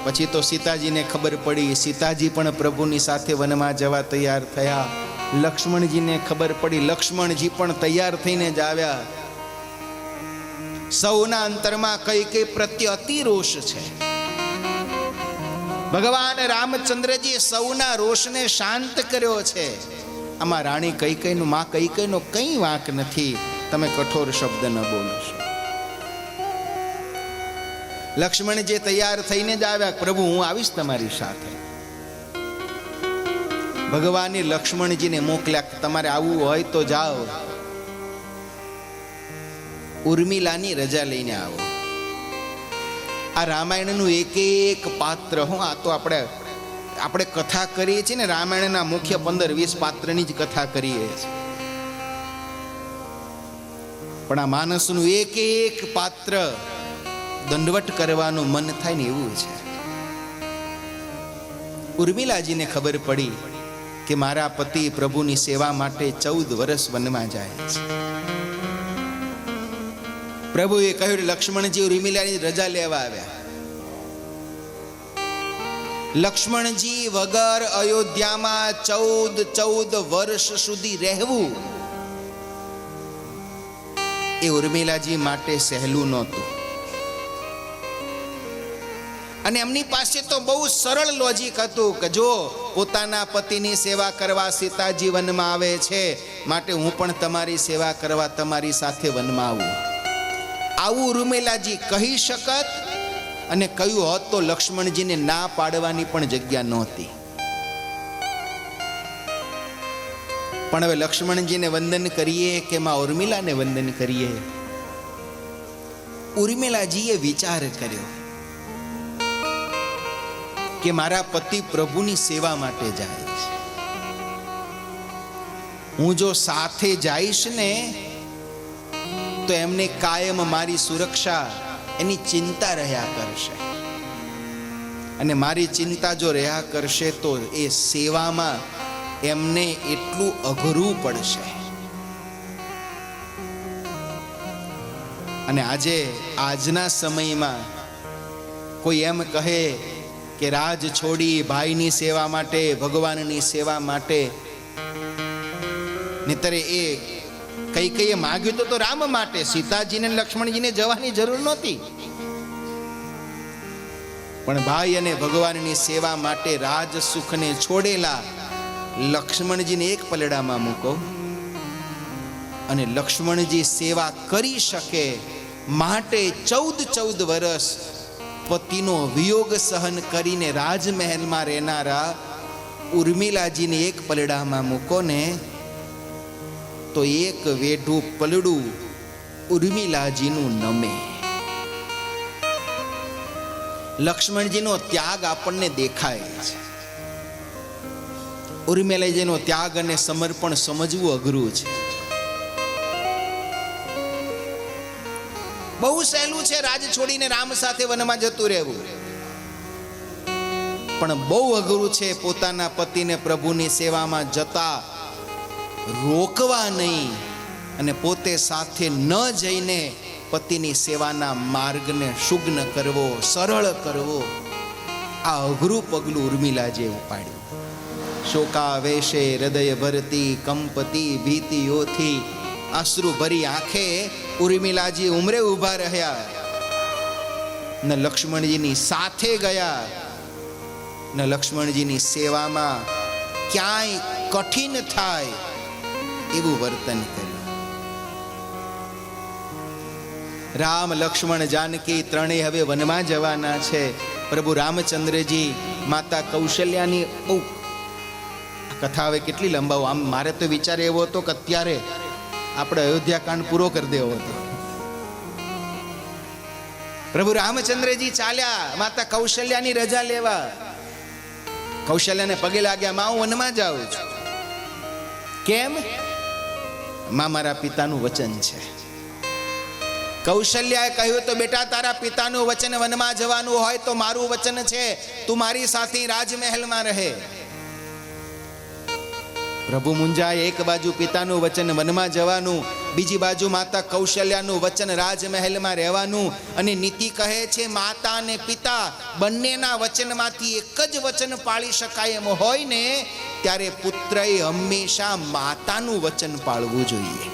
પછી તો સીતાજીને ખબર પડી, સીતાજી પણ પ્રભુની સાથે વનમાં જવા તૈયાર થયા. લક્ષ્મણજીને ખબર પડી, લક્ષ્મણજી પણ તૈયાર થઈને જ આવ્યા. સૌના અંતરમાં કૈકેયી પ્રત્યે અતિ રોષ છે. ભગવાન રામચંદ્રજી સૌના રોષને શાંત કર્યો છે. આમાં રાણી કૈકેયીનું, માં કૈકેયીનો કંઈ વાંક નથી. તમે કઠોર શબ્દ ન બોલશો. લક્ષ્મણજી તૈયાર થઈને જ આવ્યા, પ્રભુ હું આવીશ તમારી સાથે. ભગવાને લક્ષ્મણજીને મોકલ્યા, તમારે આવવું હોય તો જાઓ, ઉર્મિલાની રજા લઈને આવો. આ રામાયણનું એક એક પાત્ર, હું આ તો આપણે કથા કરીએ છીએ ને, રામાયણના મુખ્ય 15-20 પાત્રની જ કથા કરીએ છીએ, પણ આ માનસનું એક એક પાત્ર દંડવટ કરવાનું મન થાય ને એવું છે. ઉર્મિલાજીને ખબર પડી કે મારા પતિ પ્રભુની સેવા માટે 14 વર્ષ વનમાં જાય છે. પ્રભુએ કહ્યું, લક્ષ્મણજી ઉર્મિલાની રજા લેવા આવ્યા. લક્ષ્મણજી વગર અયોધ્યામાં 14 વર્ષ સુધી રહેવું એ ઉર્મિલાજી માટે સહેલું નહોતું. અને એમની પાસે તો બહુ સરળ લોજિક હતું કે જો પોતાના પતિની સેવા કરવા સીતાજી વનમાં આવે છે, માટે હું પણ તમારી સેવા કરવા તમારી સાથે વનમાં આવું. આવું ઉર્મિલાજી કહી શકત, અને કહ્યું હોત તો લક્ષ્મણજીને ના પાડવાની પણ જગ્યા નહોતી. પણ હવે લક્ષ્મણજીને વંદન કરીએ કે માં ઉર્મિલાને વંદન કરીએ? ઉર્મિલાજીએ વિચાર કર્યો કે મારા પતિ પ્રભુની સેવા માટે જાય છે. હું જો સાથે જઈશ ને તો એમને કાયમ મારી સુરક્ષા, એની ચિંતા રહ્યા કરશે. અને મારી ચિંતા જો રહ્યા કરશે તો એ સેવામાં એમને એટલું અઘરું પડશે. અને આજના સમયમાં કોઈ એમ કહે કે રાજ છોડી ભાઈની સેવા માટે, ભગવાનની સેવા માટે, નહીતરે એ કૈકેયીએ માગ્યું તો રામ માટે, સીતાજીને લક્ષ્મણજીને જવાની જરૂર નહોતી. પણ ભાઈ અને ભગવાનની સેવા માટે રાજ સુખને છોડેલા લક્ષ્મણજીને એક પલડામાં મૂકો, અને લક્ષ્મણજી સેવા કરી શકે માટે 14 વર્ષ પતિનો વિયોગ સહન કરીને રાજમહેલમાં રહેનારા ઉર્મિલાજીને એક પલડામાં મૂકો ને તો એક વેઢું પલડું ઉર્મિલાજીનું નમે. લક્ષ્મણજીનો ત્યાગ આપણને દેખાય છે. ઉર્મિલાજીનો ત્યાગ અને સમર્પણ સમજવું અઘરું છે. બહુ સહેલું છે રાજ છોડીને રામ સાથે વનમાં જતું રહેવું, પણ બહુ અઘરું છે પોતાના પતિને પ્રભુની સેવામાં જતા રોકવા નહીં, અને પોતે સાથે ન જઈને પતિની સેવાના માર્ગને સુગમ કરવો, સરળ કરવો. આ અઘરું પગલું ઉર્મિલાજીએ ઉપાડ્યું. શોકાવેશે હૃદય ભરતી કંપતી ભીતિઓથી, અશ્રુ ભરી આંખે ઉર્મિલાજી ઉમરે ઊભા રહ્યા. ન લક્ષ્મણજીની સાથે ગયા, ન લક્ષ્મણજીની સેવામાં ક્યાંય કઠિન થાય એવું વર્તન કર્યું. રામ, લક્ષ્મણ, જાનકી ત્રણેય હવે વનમાં જવાના છે. પ્રભુ રામચંદ્રજી માતા કૌશલ્યાની બહુ કથા હવે કેટલી લંબાવો. આમ મારે તો વિચાર એવો હતો કે અત્યારે આપણે અયોધ્યા કાંડ પૂરો કરી દેવો હતો. પ્રભુ રામચંદ્રજી ચાલ્યા માતા કૌશલ્યાની રજા લેવા. કૌશલ્યાને પગે લાગ્યા, માં હું વનમાં જાઉં છું. કેમ? માં મારા પિતાનું વચન છે. કૌશલ્યાએ કહ્યું તો બેટા તારા પિતાનું વચન વનમાં જવાનું હોય તો મારું વચન છે, તું મારી સાથે રાજમહેલમાં રહે. પ્રભુ મુંજાએ એક બાજુ પિતાનું વચન વનમાં જવાનું, બીજી બાજુ માતા કૌશલ્યાનું વચન રાજમહેલમાં રહેવાનું. અને નીતિ કહે છે માતા અને પિતા બંનેના વચનમાંથી એક જ વચન પાળી શકાય એમ હોય ને ત્યારે પુત્રએ હંમેશા માતાનું વચન પાળવું જોઈએ.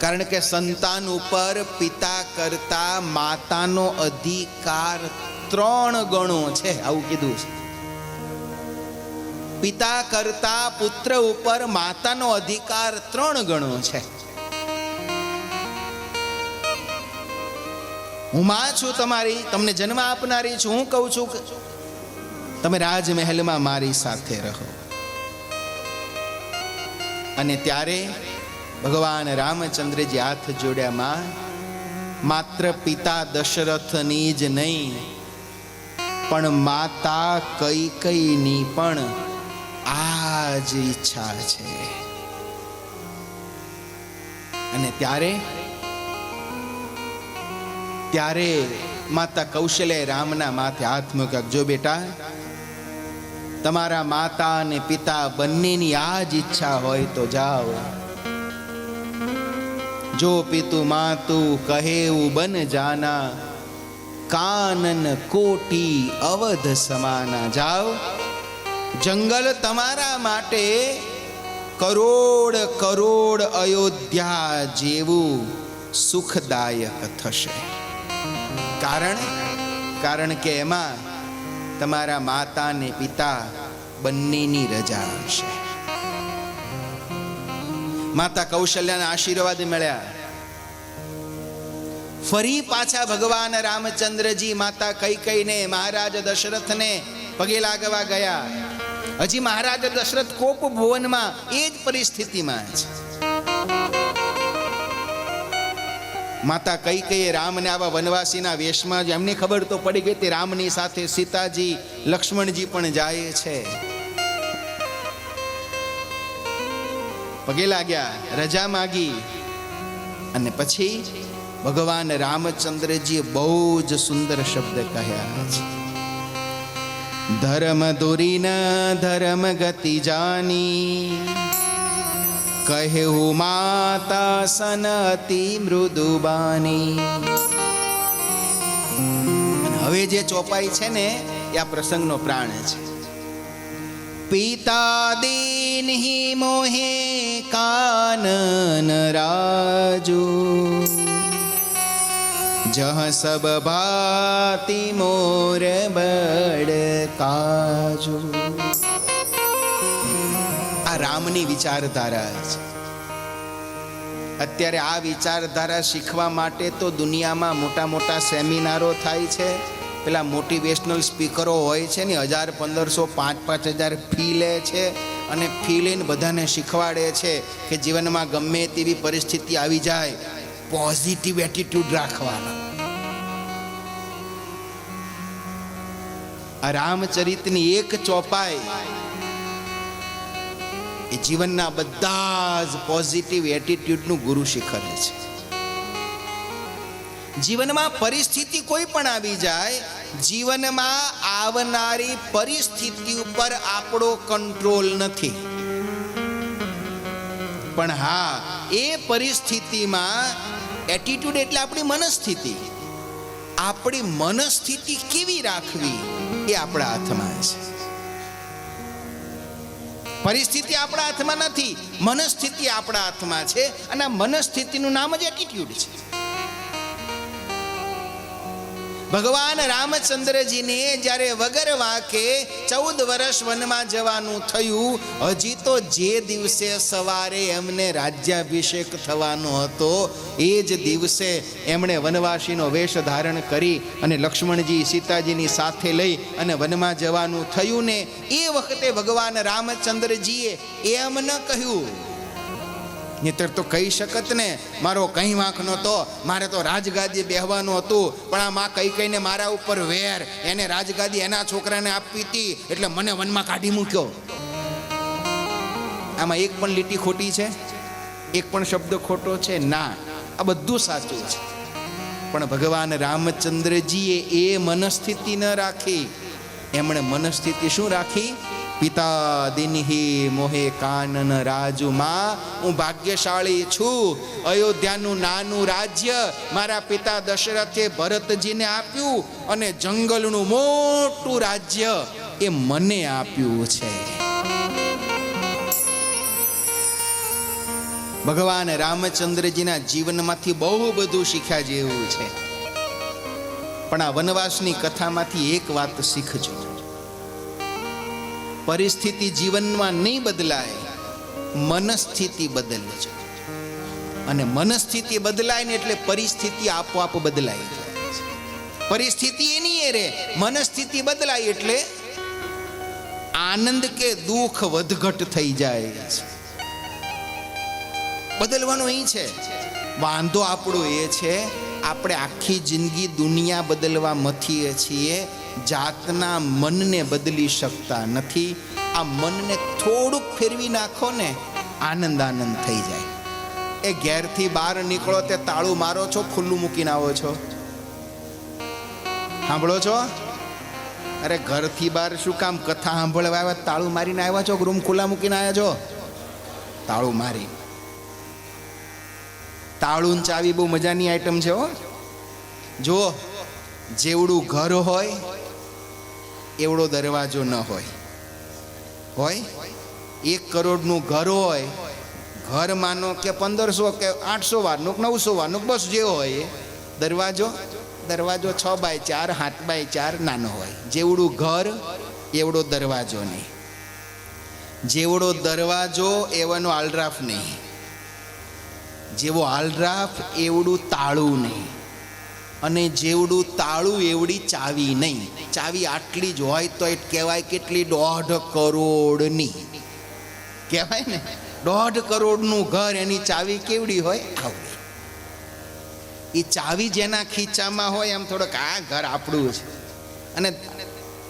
કારણ કે સંતાન ઉપર પિતા કરતા માતાનો અધિકાર 3 ગણો છે, આવું કીધું છે. પિતા કરતા પુત્ર ઉપર માતાનો અધિકાર 3 ગણો છે. હું માં છું તમારી, તમને જન્મ આપનારી છું. હું કહું છું કે તમે રાજમહેલમાં મારી સાથે રહો. અને ત્યારે ભગવાન રામચંદ્રજી હાથ જોડ્યામાં માત્ર પિતા દશરથની જ નહીં પણ માતા કૈકેયીની પણ આ જ ઈચ્છા છે. અને ત્યારે માતા કૌશલ્યાએ રામના માથે હાથ મૂક્યા. જો બેટા તમારા માતા અને પિતા બંનેની આ જ ઈચ્છા હોય તો જાઓ. જો પિતુ માતુ કહેવું બન જાના, કાનન કોટી અવધ સમાના. જાઓ, જંગલ તમારા માટે કરોડ કરોડ અયોધ્યા જેવું સુખદાયક થશે. કારણ કે એમાં તમારા માતા અને પિતા બંનેની રજા હશે. માતા કૌશલ્યાના આશીર્વાદ મળ્યા. ફરી પાછા ભગવાન રામચંદ્રજી માતા કૈકેયીને મહારાજ દશરથને પગે લાગવા ગયા. હજી મહારાજ દશરથ કોપ ભુવનમાં એ જ પરિસ્થિતિમાં છે. માતા કૈકેયીએ રામને આવા વનવાસીના વેશમાં, એમને ખબર તો પડી ગઈ તે રામની સાથે સીતાજી લક્ષ્મણજી પણ જાય છે. પગે લાગ્યા, રજા માગી. અને પછી ભગવાન રામચંદ્રજીએ બહુ જ સુંદર શબ્દ કહ્યા છે. ધર્મ દુરીન ધર્મ ગતિ જાની, કહેવું માતા સનતી મૃદુબાની. હવે જે ચોપાઈ છે ને એ આ પ્રસંગનો પ્રાણ છે. પિતા દીનહિ મોહે કાનન રાજુ, જહ સબ ભાતી મોર બડ કાજુ. આ રામની વિચારધારા છે. અત્યારે આ વિચારધારા શીખવા માટે તો દુનિયામાં મોટા મોટા સેમિનારો થાય છે. પેલા મોટિવેશનલ સ્પીકરો હોય છે ને, 1000-1500 5-5000 ફી લે છે. અને ફી લઈને બધાને શીખવાડે છે કે જીવનમાં ગમે તેવી પરિસ્થિતિ આવી જાય પોઝિટિવ એટીટ્યુડ રાખવાનો. આ રામચરિતની એક ચોપાઈ એ જીવનના બધા જ પોઝિટિવ એટીટ્યુડનું ગુરુ શિખર છે. જીવનમાં પરિસ્થિતિ કોઈ પણ આવી જાય, જીવનમાં આવનારી પરિસ્થિતિ ઉપર આપણો કંટ્રોલ નથી, પણ હા એ પરિસ્થિતિમાં એટીટ્યુડ એટલે આપણી મનસ્થિતિ. આપણી મનસ્થિતિ કેવી રાખવી એ આપણા હાથમાં છે. પરિસ્થિતિ આપણા હાથમાં નથી, મનસ્થિતિ આપણા હાથમાં છે. અને આ મનસ્થિતિનું નામ જ એટીટ્યુડ છે. ભગવાન રામચંદ્રજીને જ્યારે વગર વાંકે 14 વર્ષ વનમાં જવાનું થયું, હજી તો જે દિવસે સવારે એમને રાજ્યાભિષેક થવાનો હતો એ જ દિવસે એમણે વનવાસીનો વેશ ધારણ કરી અને લક્ષ્મણજી સીતાજીની સાથે લઈ અને વનમાં જવાનું થયું ને એ વખતે ભગવાન રામચંદ્રજીએ એમ ન કહ્યું. નહીતર તો કહી શકત ને મારો કઈ વાંક નહોતો, મારે તો રાજગાદી બેહવાનું હતું, પણ આ માં કૈકેયીને મારા ઉપર વેર, એને રાજગાદી એના છોકરાને આપી હતી એટલે મને વનમાં કાઢી મૂક્યો. આમાં એક પણ લીટી ખોટી છે? એક પણ શબ્દ ખોટો છે? ના. આ બધું સાચું છે, પણ ભગવાન રામચંદ્રજીએ એ મનસ્થિતિ ન રાખી. એમણે મનસ્થિતિ શું રાખી? પિતા દિનહી મોહે કાનન રાજુમાં, હું ભાગ્યશાળી છું. અયોધ્યાનું નાનું રાજ્ય મારા પિતા દશરથે ભરતજીને આપ્યું, અને જંગલનું મોટું રાજ્ય એ મને આપ્યું છે. ભગવાન રામચંદ્રજીના જીવનમાંથી બહુ બધું શીખ્યા જેવું છે, પણ આ વનવાસની કથામાંથી એક વાત શીખજો. પરિસ્થિતિ જીવનમાં નહીં બદલાય, મનસ્થિતિ બદલજો. અને મનસ્થિતિ બદલાય ને એટલે પરિસ્થિતિ આપોઆપ બદલાઈ જાય છે. પરિસ્થિતિ એની એ રે, મનસ્થિતિ બદલાય એટલે આનંદ કે દુઃખ વધઘટ થઈ જાય છે. બદલવાનું અહીં છે. વાંધો આપણો એ છે, આપણે આખી જિંદગી દુનિયા બદલવા મથીએ છીએ, જાતના મનને બદલી શકતા નથી. આ મનને થોડુંક ફેરવી નાખો ને, આનંદ આનંદ થઈ જાય. એ ઘેરથી બહાર નીકળો તે તાળું મારો છો, ખુલ્લું મૂકીને આવો છો? સાંભળો છો? અરે ઘરથી બહાર શું કામ કથા સાંભળવા આવ્યા? તાળું મારીને આવ્યા છો? રૂમ ખુલ્લા મૂકીને આવ્યા છો? તાળું મારી. તાળું ચાવી બહુ મજાની આઈટમ છે હો. જો જેવડું ઘર હોય એવડો દરવાજો ન હોય. 1 કરોડનું ઘર હોય, ઘર માનો કે 1500 કે 800 વારનું 900 વારનું, બસ જે હોય દરવાજો 6x4 7x4 નાનો હોય. જેવડું ઘર એવડો દરવાજો નહીં. જેવડો દરવાજો એવાનો આલરાફ નહીં. જેવો આલરાફ એવડું તાળું નહીં. અને જેવડું તાળું એવડી ચાવી નહીં. ચાવી આટલી જ હોય તો એ કહેવાય કેટલી? 1.5 કરોડની કહેવાય ને. 1.5 કરોડનું ઘર, એની ચાવી કેવડી હોય? આવડી. એ ચાવી જેના ખીચામાં હોય એમ થોડોક આ ઘર આપણું છે. અને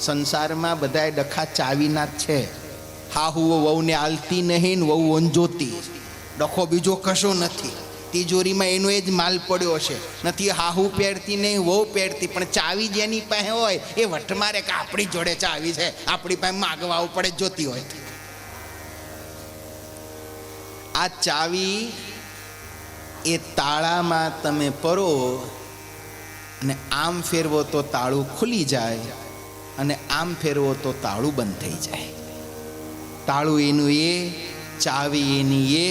સંસારમાં બધાય ડખા ચાવીના જ છે. હાહુઓ વહુને આલતી નહીં ને વહુ ઓંજોતી. ડખો બીજો કશો નથી. તિજોરીમાં એનો એ જ માલ પડ્યો છે. નથી હાહુ પહેરતી નહીં, વહુ પહેરતી, પણ ચાવી જેની પાસે હોય એ વટમારે કે આપણી જોડે ચાવી છે, આપણી પાસે માગવા પડે જોતી હોય. આ ચાવી એ તાળામાં તમે પરો અને આમ ફેરવો તો તાળું ખુલી જાય, અને આમ ફેરવો તો તાળું બંધ થઈ જાય. તાળું એનું એ, ચાવી એની એ.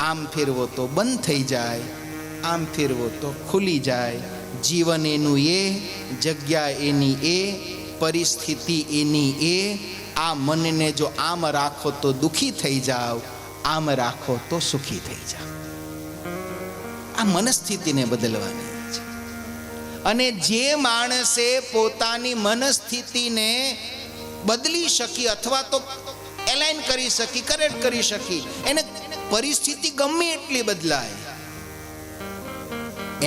આમ ફેરવો તો બંધ થઈ જાય, આમ ફેરવો તો ખુલી જાય. જીવન એનું એ, જગ્યા એની એ, પરિસ્થિતિ એની એ. આ મનને જો આમ રાખો તો દુઃખી થઈ જાઓ, આમ રાખો તો સુખી થઈ જાઓ. આ મનસ્થિતિને બદલવાની છે. અને જે માણસે પોતાની મનસ્થિતિને બદલી શકી અથવા તો એલાઇન કરી શકી, કરેક્ટ કરી શકી, એને પરિસ્થિતિ ગમે એટલી બદલાય,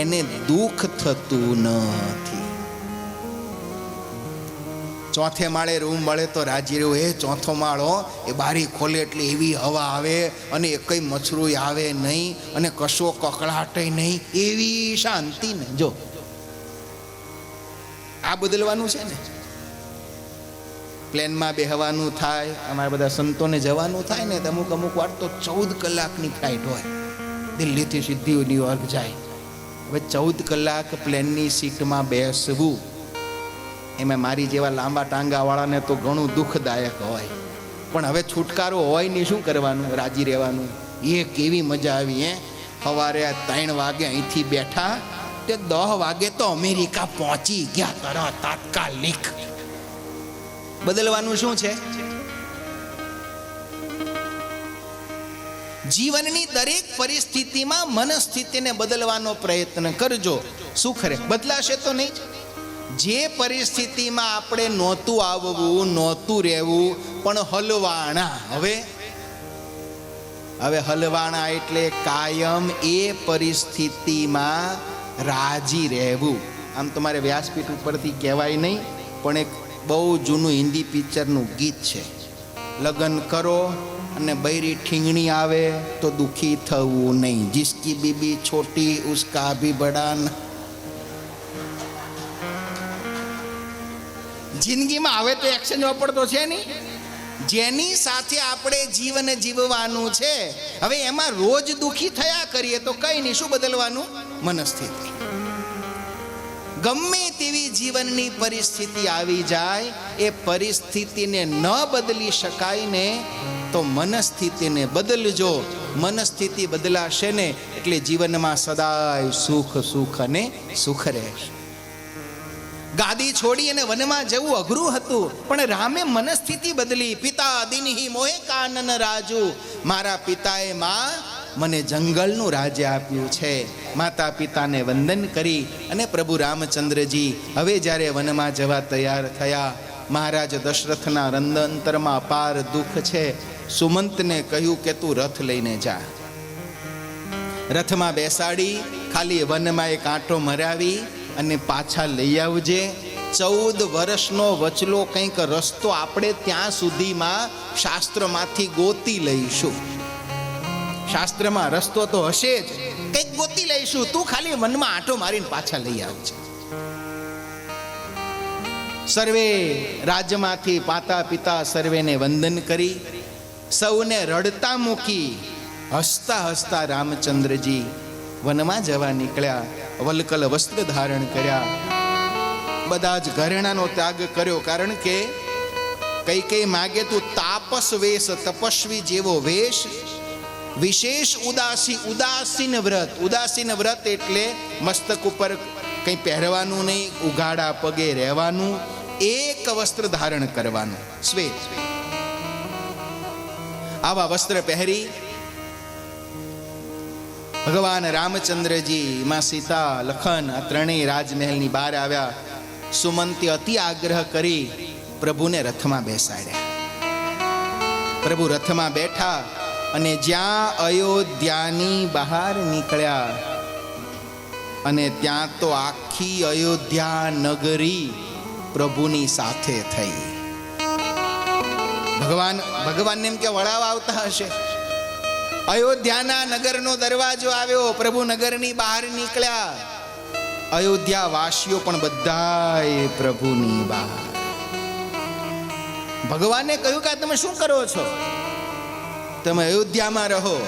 એને દુઃખ થતું નથી. 4થે માળે રૂમ મળે તો રાજી રહ્યું. એ 4થો માળો, એ બારી ખોલે એટલે એવી હવા આવે, અને એકય મચ્છરું આવે નહીં, અને કશો કકળાટય નહીં, એવી શાંતિ ને. જો આ બદલવાનું છે ને. પ્લેનમાં બેહવાનું થાય, અમારા બધા સંતોને જવાનું થાય ને, અમુક વાર તો 14 કલાકની ફ્લાઇટ હોય, દિલ્હીથી સીધી ન્યુયોર્ક જાય. હવે 14 કલાક પ્લેનની સીટમાં બેસવું, એમાં મારી જેવા લાંબા ટાંગાવાળાને તો ઘણું દુઃખદાયક હોય. પણ હવે છુટકારો હોય ને, શું કરવાનું? રાજી રહેવાનું. એ કેવી મજા આવી. સવારે 3 વાગે અહીંથી બેઠા તે 10 વાગે તો અમેરિકા પહોંચી ગયા, તરત તાત્કાલિક. બદલવાનું શું છે? જીવનની દરેક પરિસ્થિતિમાં મનસ્થિતિને બદલવાનો પ્રયત્ન કરજો. શું ખરે બદલાશે તો નહીં. જે પરિસ્થિતિમાં આપણે નહોતું આવવું, નહોતું રહેવું, પણ હલવાણા. હવે હલવાણા એટલે કાયમ એ પરિસ્થિતિમાં રાજી રહેવું. આમ તમારે વ્યાસપીઠ ઉપરથી કહેવાય નહીં, પણ એક બહુ જૂનું હિન્દી પિક્ચરનું ગીત છે. લગ્ન કરો અને બૈરી ઠીંગણી આવે તો દુખી થવું નહીં. જિસકી બીબી છોટી ઉસકા ભી બડા. જિંદગીમાં આવે તો એક્શન વાપરતો છે નહીં. જેની સાથે આપણે જીવન જીવવાનું છે, હવે એમાં રોજ દુખી થયા કરીએ તો કઈ નહીં. શું બદલવાનું? મનસ્થિતિ. ગમે તેવી જીવનની પરિસ્થિતિ આવી જાય, એ પરિસ્થિતિને ન બદલી શકાય ને તો મનસ્થિતિને બદલજો. મનસ્થિતિ બદલાશે ને એટલે જીવનમાં સદાય સુખ સુખ અને સુખ રહેશે. ગાદી છોડી અને વનમાં જવું અઘરું હતું, પણ રામે મનસ્થિતિ બદલી. પિતા દિનહી મોહે કાનન રાજુ. મારા પિતાએ મને જંગલનું રાજ્ય આપ્યું છે. માતા પિતાને વંદન કરી અને પ્રભુ રામચંદ્રજી હવે જ્યારે વનમાં જવા તૈયાર થયા, મહારાજ દશરથના રંધંતરમાં અપાર દુઃખ છે. સુમંતને કહ્યું કે તું રથ લઈને જા. રથમાં બેસાડી ખાલી વનમાં એક આંટો મરાવી અને પાછા લઈ આવજે. 14 વર્ષનો વચલો કંઈક રસ્તો આપણે ત્યાં સુધીમાં શાસ્ત્રમાંથી ગોતી લઈશું. શાસ્ત્રમાં રસ્તો તો હશે જ, કંઈક ગોતી લઈશું. તું ખાલી વનમાં આંટો મારીને પાછા લઈ આવજે. સર્વે રાજ્યમાંથી માતા પિતા સર્વેને વંદન કરી, સૌને રડતા મૂકી, હસતા હસતા રામચંદ્રજી વનમાં જવા નીકળ્યા. વલકલ વસ્ત્ર ધારણ કર્યા, બધા જ ઘરેણાનો ત્યાગ કર્યો. કારણ કે કઈ માગે તું તાપસ વેશ, તપસ્વી જેવો વેશ, વિશેષ ઉદાસીન વ્રત. ઉદાસીન વ્રત એટલે મસ્તક ઉપર કંઈ પહેરવાનું નહીં, ઉઘાડા પગે રહેવાનું, એક વસ્ત્ર ધારણ કરવાનું, શ્વેત. આવા વસ્ત્ર પહેરી ભગવાન રામચંદ્રજી, માં સીતા, લખન આ ત્રણેય રાજમહેલની બહાર આવ્યા. સુમંતે અતિ આગ્રહ કરી પ્રભુને રથમાં બેસાડ્યા. પ્રભુ રથમાં બેઠા અને જ્યાં અયોધ્યાની બહાર નીકળ્યા, અને ત્યાં તો આખી અયોધ્યા નગરી પ્રભુની સાથે થઈ. ભગવાનને એમ કે વળાવા આવતા હશે. અયોધ્યાના નગરનો દરવાજો આવ્યો, પ્રભુ નગરની બહાર નીકળ્યા. અયોધ્યા વાસીઓ પણ બધાએ પ્રભુની બહાર. ભગવાને કહ્યું કે તમે શું કરો છો? તમે અયોધ્યામાં રહો.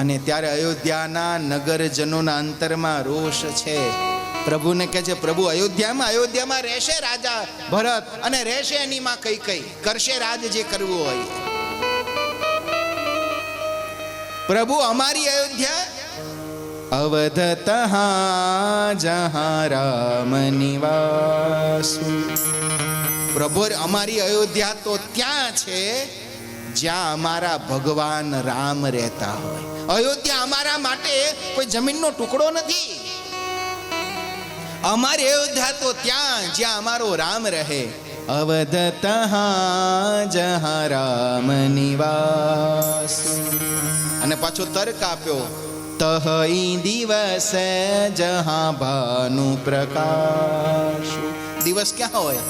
અને ત્યારે અયોધ્યાના નગરજનોના અંતરમાં રોષ છે. પ્રભુને કહે છે, પ્રભુ અયોધ્યામાં રહેશે રાજા ભરત, અને રહેશે એની માં કઈ કરશે રાજ જે કરવું હોય. પ્રભુ અમારી અયોધ્યા અવધ તહાં જહાં રામ નિવાસ. પ્રભુ અમારી અયોધ્યા તો ત્યાં છે જ્યાં અમારા ભગવાન રામ રહેતા હોય. અયોધ્યા અમારા માટે કોઈ જમીનનો ટુકડો નથી. અમારી અયોધ્યા તો ત્યાં જ્યાં અમારો રામ રહે. અવધ તહાં જહાં રામ નિવાસ. અને પાછો તર્ક આપ્યો, તહઈ દિવસ જહાં ભાનુ પ્રકાશ. દિવસ ક્યાં હોય?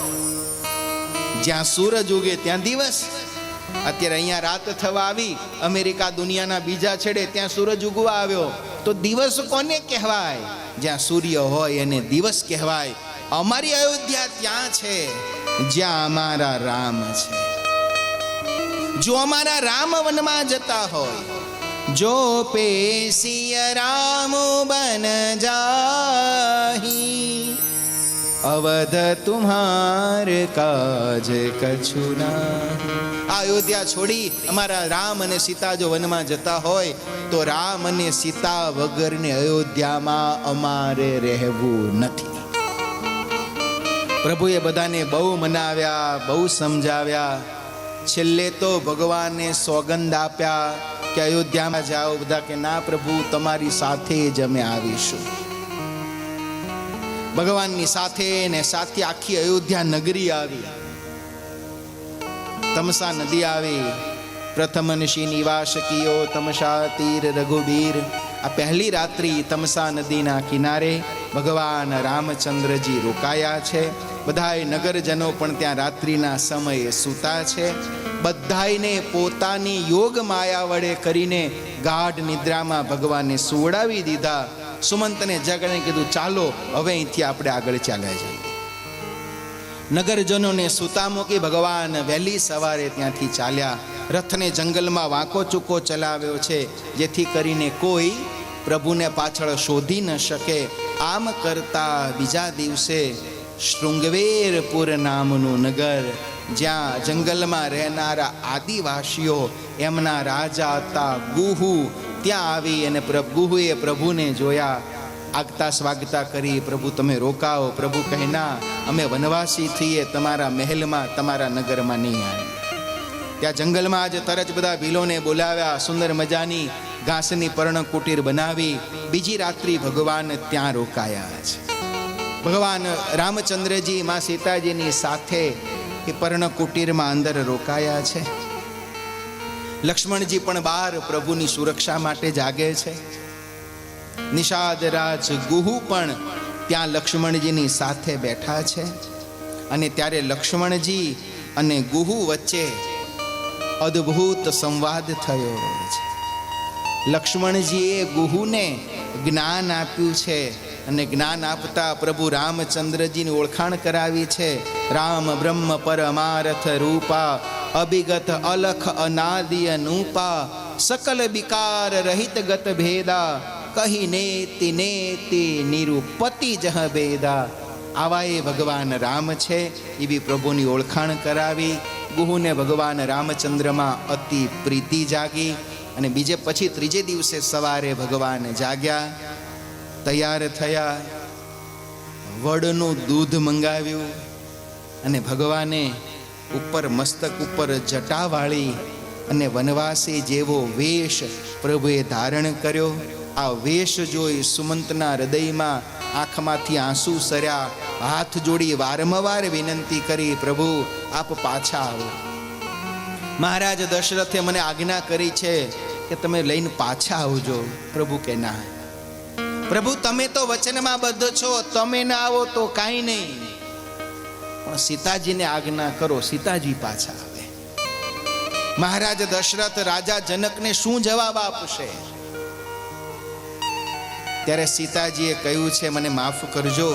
જ્યાં સૂરજ ઉગે ત્યાં દિવસ. અત્યારે અહીંયા રાત થવા આવી, અમેરિકા દુનિયાના બીજા છેડે ત્યાં સૂરજ ઉગવા આવ્યો. તો દિવસ કોને કહેવાય? જ્યાં સૂર્ય હોય એને દિવસ કહેવાય. અમારી અયોધ્યા ત્યાં છે જ્યાં અમારા રામ છે. જો અમારા રામ વનમાં જતા હોય, જો પેશિય રામ બન જાહી, અવધ તુમ્હાર કાજ કछु નહીં. અયોધ્યા છોડી અમારા રામ અને સીતા જો વનમાં જતા હોય તો રામ અને સીતા વગરને અયોધ્યામાં અમારે રહેવું નથી. પ્રભુએ બધાને બહુ મનાવ્યા, બહુ સમજાવ્યા. છેલ્લે તો ભગવાને સોગંદ આપ્યા કે અયોધ્યામાં જાઓ. બધા કે ના પ્રભુ, તમારી સાથે જ અમે આવીશું. ભગવાનની સાથે ને સાથે આખી અયોધ્યા નગરી આવી. તમસા નદી આવી. પ્રથમ નિશી નિવાસ કિયો તમસા તીર રઘુબીર. આ પહેલી રાત્રિ તમસા નદીના કિનારે ભગવાન રામચંદ્રજી રોકાયા છે. બધાય નગરજનો પણ ત્યાં રાત્રિના સમયે સૂતા છે. બધાયને પોતાની યોગ માયા વડે કરીને ગાઢ નિદ્રામાં ભગવાને સુવડાવી દીધા. સુમંતને જગાડીને કીધું, ચાલો હવે અહીંથી આપણે આગળ ચાલ્યા જઈએ. નગરજનોને સુતા મૂકી ભગવાન વહેલી સવારે ત્યાંથી ચાલ્યા. રથને જંગલમાં વાંકો ચૂકો ચલાવ્યો છે, જેથી કરીને કોઈ પ્રભુને પાછળ શોધી ન શકે. આમ કરતા બીજા દિવસે શૃંગવેરપુર નામનું નગર, જ્યાં જંગલમાં રહેનારા આદિવાસીઓ એમના રાજા હતા ગુહુ, ત્યાં આવી અને ગુહુએ પ્રભુને જોયા. આગતા સ્વાગતા કરી, પ્રભુ તમે રોકાઓ. પ્રભુ કહે, ના, અમે વનવાસી થઈએ, તમારા મહેલમાં તમારા નગરમાં નહીં આવી. ત્યાં જંગલમાં જ તરત બધા ભીલોને બોલાવ્યા, સુંદર મજાની ઘાસની પર્ણકુટીર બનાવી. બીજી રાત્રિ ભગવાન ત્યાં રોકાયા છે. ભગવાન રામચંદ્રજી માં સીતાજીની સાથે એ પર્ણકુટીરમાં અંદર રોકાયા છે. લક્ષ્મણજી પણ બહાર પ્રભુની સુરક્ષા માટે જાગે છે. નિષાદ રાજ ગુહુ પણ ત્યાં લક્ષ્મણજીની સાથે બેઠા છે. અને ત્યારે લક્ષ્મણજી અને ગુહુ વચ્ચે અદ્ભુત સંવાદ થયો છે. લક્ષ્મણજીએ ગુહુને જ્ઞાન આપ્યું છે અને જ્ઞાન આપતા પ્રભુ રામચંદ્રજીની ઓળખાણ કરાવી છે. રામ બ્રહ્મ પરમાર્થ રૂપા, અભિગત અલખ અનાદિ અનુપા, સકલ વિકાર રહિત ગત ભેદા, કહી નેતિ નેતિ નિરૂપતિ જહ ભેદા. આવા એ ભગવાન રામ છે, એવી પ્રભુની ઓળખાણ કરાવી. ગુહુને ભગવાન રામચંદ્રમાં અતિ પ્રીતિ જાગી. અને બીજે પછી ત્રીજે દિવસે સવારે ભગવાન જાગ્યા, તૈયાર થયા, વડનું દૂધ મંગાવ્યું અને ભગવાને ઉપર મસ્તક ઉપર જટા વાળી અને વનવાસી જેવો વેશ પ્રભુએ ધારણ કર્યો. આ વેશ જોઈ સુમંતના હૃદયમાં આંખમાંથી આંસુ સર્યા. હાથ જોડી વારંવાર વિનંતી કરી, પ્રભુ આપ પાછા આવો. મહારાજ દશરથે મને આજ્ઞા કરી છે કે તમે લઈને પાછા આવજો. પ્રભુ કે ના, પ્રભુ તમે તો વચનમાં બદ્ધ છો, તમે ના આવો તો કાંઈ નહીં, પણ સીતાજીને આજ્ઞા કરો, સીતાજી પાછા આવે. મહારાજ દશરથ રાજા જનકને શું જવાબ આપશે? ત્યારે સીતાજીએ કહ્યું છે, મને માફ કરજો,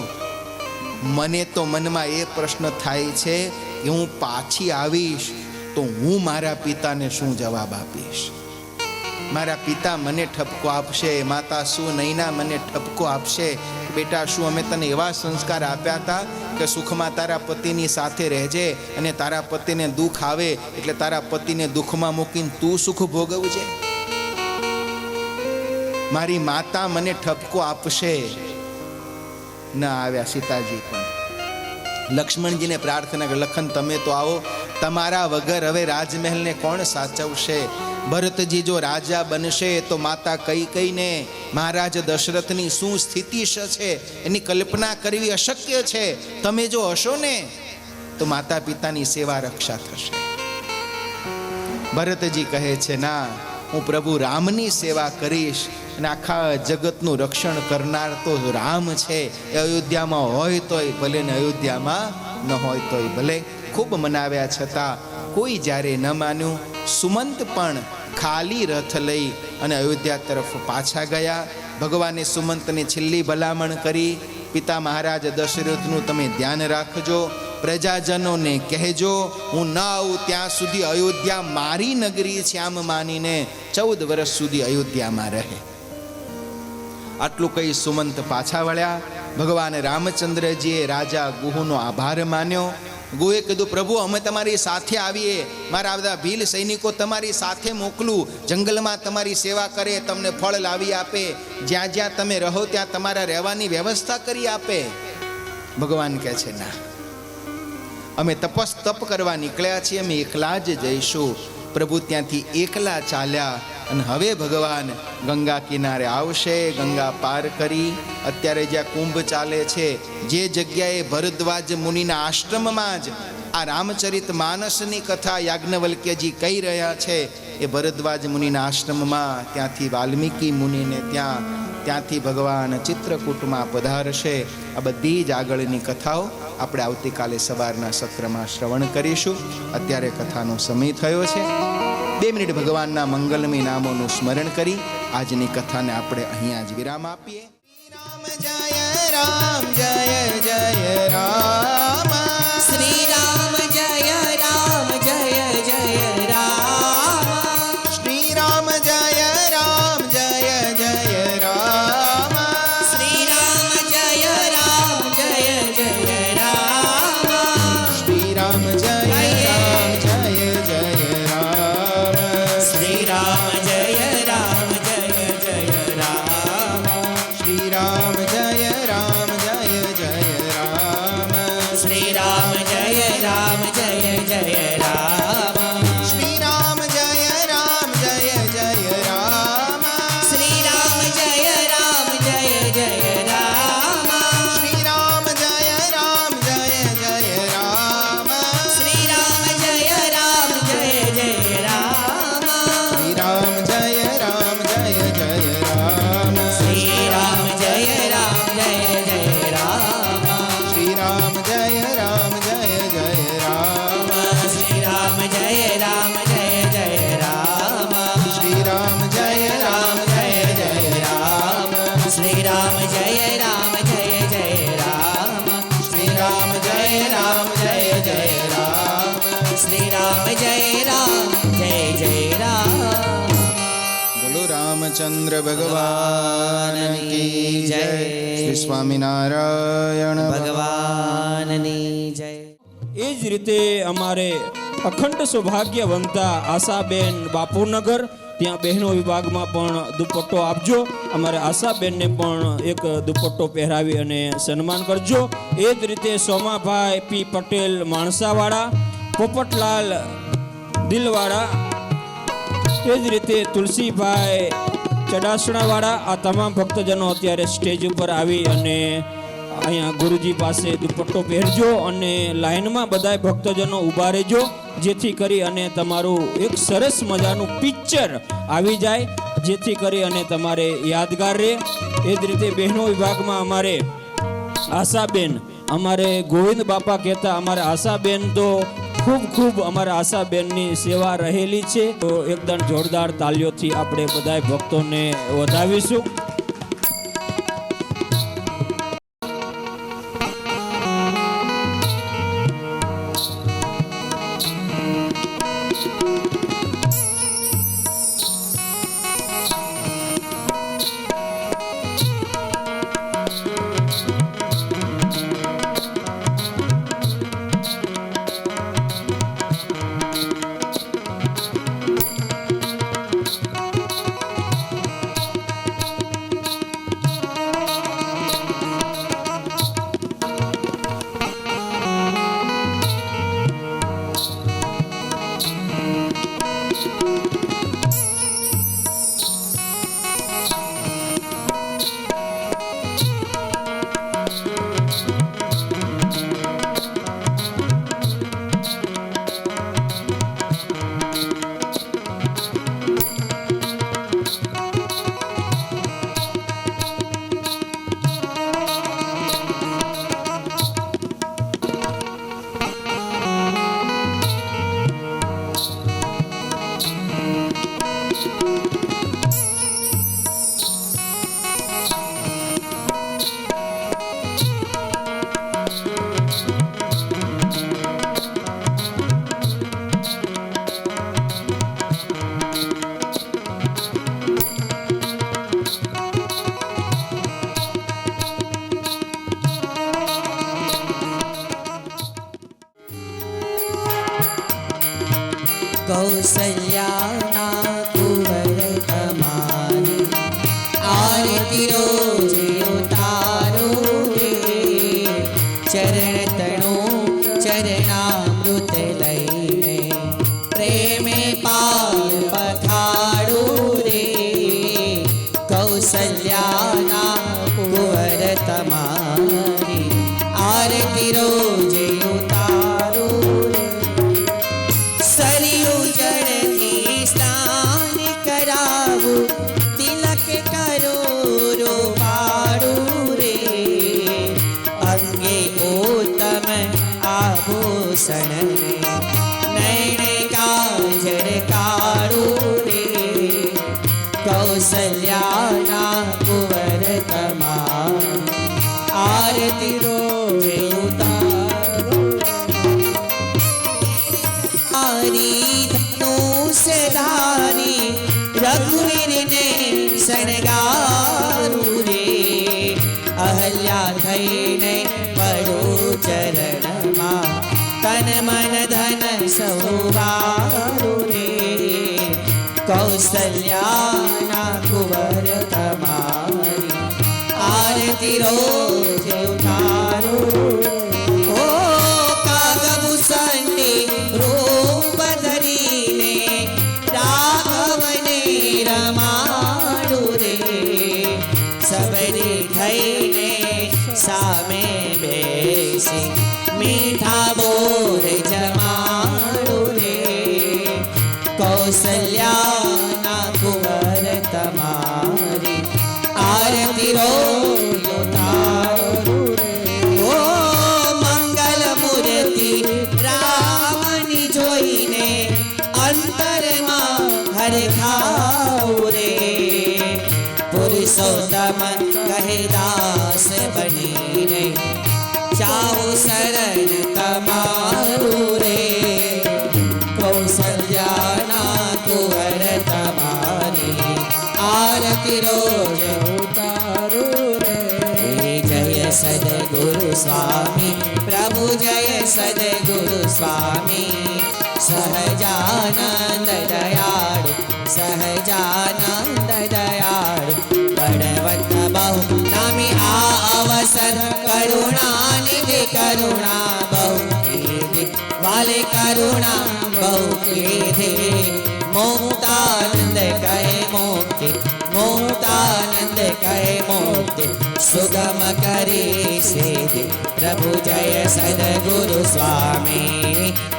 મને તો મનમાં એ પ્રશ્ન થાય છે કે હું પાછી આવીશ તો હું મારા પિતાને શું જવાબ આપીશ? મારા પિતા મને ઠપકો આપશે, માતા શું નૈના મને ઠપકો આપશે, બેટા શું અમે તને એવા સંસ્કાર આપ્યા હતા કે સુખમાં તારા પતિની સાથે રહેજે અને તારા પતિને દુઃખ આવે એટલે તારા પતિને દુઃખમાં મૂકીને તું સુખ ભોગવજે? મારી માતા મને ઠપકો આપશે. ન આવ્યા સીતાજી પણ. લક્ષ્મણજીને પ્રાર્થના કરી, લખન તમે તો આવો, તમારા વગર હવે રાજમહેલને કોણ સાચવશે? ભરતજી જો રાજા બનશે તો માતા કઈ કઈને મહારાજ દશરથની શું સ્થિતિ છે એની કલ્પના કરવી અશક્ય છે. તમે જો હશો ને તો માતા પિતાની સેવા રક્ષા થશે. ભરતજી કહે છે, ના, હું પ્રભુ રામની સેવા કરીશ અને આખા જગતનું રક્ષણ કરનાર તો રામ છે. એ અયોધ્યામાં હોય તોય ભલે ને અયોધ્યામાં ન હોય તોય ભલે. ખૂબ મનાવ્યા છતાં કોઈ જ્યારે ન માન્યું. સુમંત પણ ખાલી રથ લઈ અને અયોધ્યા તરફ પાછા ગયા. ભગવાને સુમંતને છેલ્લી ભલામણ કરી, પિતા મહારાજ દશરથનું તમે ધ્યાન રાખજો, પ્રજાજનોને કહેજો હું ન આવું ત્યાં સુધી અયોધ્યા મારી નગરી છે આમ માનીને 14 વર્ષ સુધી અયોધ્યામાં રહે. આટલું કહી સુમંત પાછા વળ્યા. ભગવાન રામચંદ્રજીએ રાજા ગુહુનો આભાર માન્યો. ગુહે કીધું, પ્રભુ અમે તમારી સાથે આવીએ, મારા બધા ભીલ સૈનિકો તમારી સાથે મોકલું, જંગલમાં તમારી સેવા કરે, તમને ફળ લાવી આપે, જ્યાં જ્યાં તમે રહો ત્યાં તમારા રહેવાની વ્યવસ્થા કરી આપે. ભગવાન કહે છે, ના, અમે તપ કરવા નીકળ્યા છીએ, અમે એકલા જ જઈશું. પ્રભુ ત્યાંથી એકલા ચાલ્યા અને હવે ભગવાન ગંગા કિનારે આવશે. ગંગા પાર કરી અત્યારે જ્યાં કુંભ ચાલે છે, જે જગ્યાએ ભરદ્વાજ મુનિના આશ્રમમાં જ આ રામચરિત માનસની કથા યાજ્ઞવલ્ક્યજી કહી રહ્યા છે, એ ભરદ્વાજ મુનિના આશ્રમમાં ત્યાંથી વાલ્મીકી મુનિને ત્યાં ત્યાંથી ભગવાન ચિત્રકૂટમાં પધારશે. આ બધી જ આગળની કથાઓ આપણે આવતીકાલે સવારના સત્રમાં શ્રવણ કરીશું. અત્યારે કથાનો સમય થયો છે. 2 મિનિટ ભગવાનના મંગલમય નામોનું સ્મરણ કરી આજની કથાને આપણે અહીંયા જ વિરામ આપીએ. રામ જય જય રામ, શ્રી રામ જય રામ જય જય રામ, શ્રી રામ જય રામ જય જય રામ, શ્રી રામ જય રામ જય જય રામ, શ્રી રામ જય રામ જય જય રામ, શ્રી રામ જય રામ જય જય રામ, શ્રી રામ જય રામ જય જય રામ, શ્રી રામ જય રામ જય જય રામ, શ્રી રામ જય રામ જય જય રામ, શ્રી રામ જય રામ જય જય રામ, શ્રી રામ જય રામ જય જય રામ, શ્રી રામ જય રામ જય જય રામ, શ્રી રામ જય રામ જય જય રામ, શ્રી રામ જય રામ જય જય રામ, શ્રી રામ જય રામ જય જય રામ, શ્રી રામ જય રામ જય જય રામ, શ્રી રામ જય રામ જય જય રામ, શ્રી રામ જય રામ જય જય રામ, શ્રી રામ જય રામ જય જય રામ, શ્રી રામ જય રામ જય જય રામ. બોલો રામચંદ્ર ભગવાન કી જય. શ્રી સ્વામિનારાયણ ભગવાનની જય. એ જ રીતે અમારે અખંડ સૌભાગ્યવંતા આશાબેન બાપુનગર ત્યાં બહેનો વિભાગમાં પણ દુપટ્ટો આપજો. અમારે આશાબેનને પણ એક દુપટ્ટો પહેરાવી અને સન્માન કરજો. એ જ રીતે સોમાભાઈ પી પટેલ માણસાવાળા, પોપટલાલ દિલવાળા, એ જ રીતે તુલસીભાઈ ચડાસણાવાળા, આ તમામ ભક્તજનો અત્યારે સ્ટેજ ઉપર આવી અને અહીંયા ગુરુજી પાસે દુપટ્ટો પહેરજો અને લાઈનમાં બધા ભક્તજનો ઊભા રહેજો, જેથી કરી અને તમારું એક સરસ મજાનું પિક્ચર આવી જાય, જેથી કરી અને તમારે યાદગાર રહે. એ જ રીતે બહેનો વિભાગમાં અમારે આશાબેન, અમારે ગોવિંદ બાપા કહેતા અમારે આશાબેન તો ખૂબ અમારા આશાબેનની સેવા રહેલી છે. તો એકદમ જોરદાર તાલીઓથી આપણે બધા ભક્તોને વધાવીશું. કૌશલ્યાના કુંવર તમારી આરતી રોજ ઉતારો રે, ચરણ તણો ચરણામૃત લઈને પ્રેમે પાર પથાડો રે. કૌશલ્યાના કુંવર તમારી આરતી રોજ ઉતારો રે, સરયુ જળથી સ્નાન કરાવું તિલક કરો રો आभूषण नैन काजर काळू रे कौसल्याना कुंवर तमा आरती रोजे उतारो आरी धनुष धारी रघुवीर ने शणगारू रे अहल्या थईने पड़ो चरण मा तन मन धन सौवारू रे कौसल्याना कुंवर तमारी आरती रोज उतारो ओ कागबु संडे रूप धरीने राघवने रमाडू रे सबरी थईने सामे बेसी मीठा बोर जमाडू रे कौसल्याना कुंवर तमारी आरती रोज उतारो ओ मंगल मूर्ति रामनी जोईने अंतरमा हर खाऊ रे पुरुषोत्तम कहे दास बनीने चाहु शरण तमारू रे कौसल्याना कुंवर तमारी आरती रोज उतारो रे जय सद्गुरु स्वामी प्रभु जय सद्गुरु स्वामी सहजानंद दयाळु सहजानंद दयाळु बड़वत बहु नामी अवसर करुणानिधि करुणा बहु कीधि वाले करुणा बहु कीधि मुक्तानंद कहे मुक्ति मुक्तानंद कहे मुक्ति सुगम करे सिद्धि प्रभु जय सद्गुरु स्वामी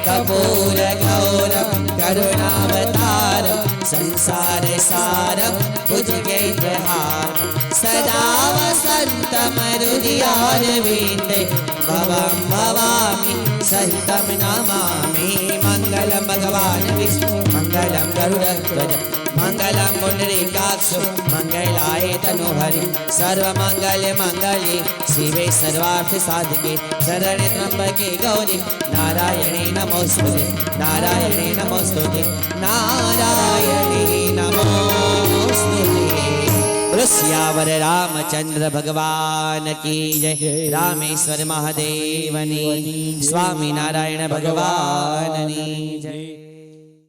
कपूर गौरव करुणावतार संसार सारम भुजगैर्हार सदा वसंत मरुदियारविंदे भवं भवामि सहितं नमामि मंगलम भगवान विष्णु मंगलम गरुड़ध्वज मंगलम पुंडरीकाक्ष मंगलाय तनोहरि सर्वमंगल मंगले शिवे सर्वार्थ साधके शरण्ये त्र्यंबके गौरी नारायणे नमोस्तुते नारायणे नमोस्तुते नारायणे नमोस्तुते। ऋष्यावर रामचंद्र भगवान की जय रामेश्वर महादेवनी स्वामी नारायण भगवान की जय।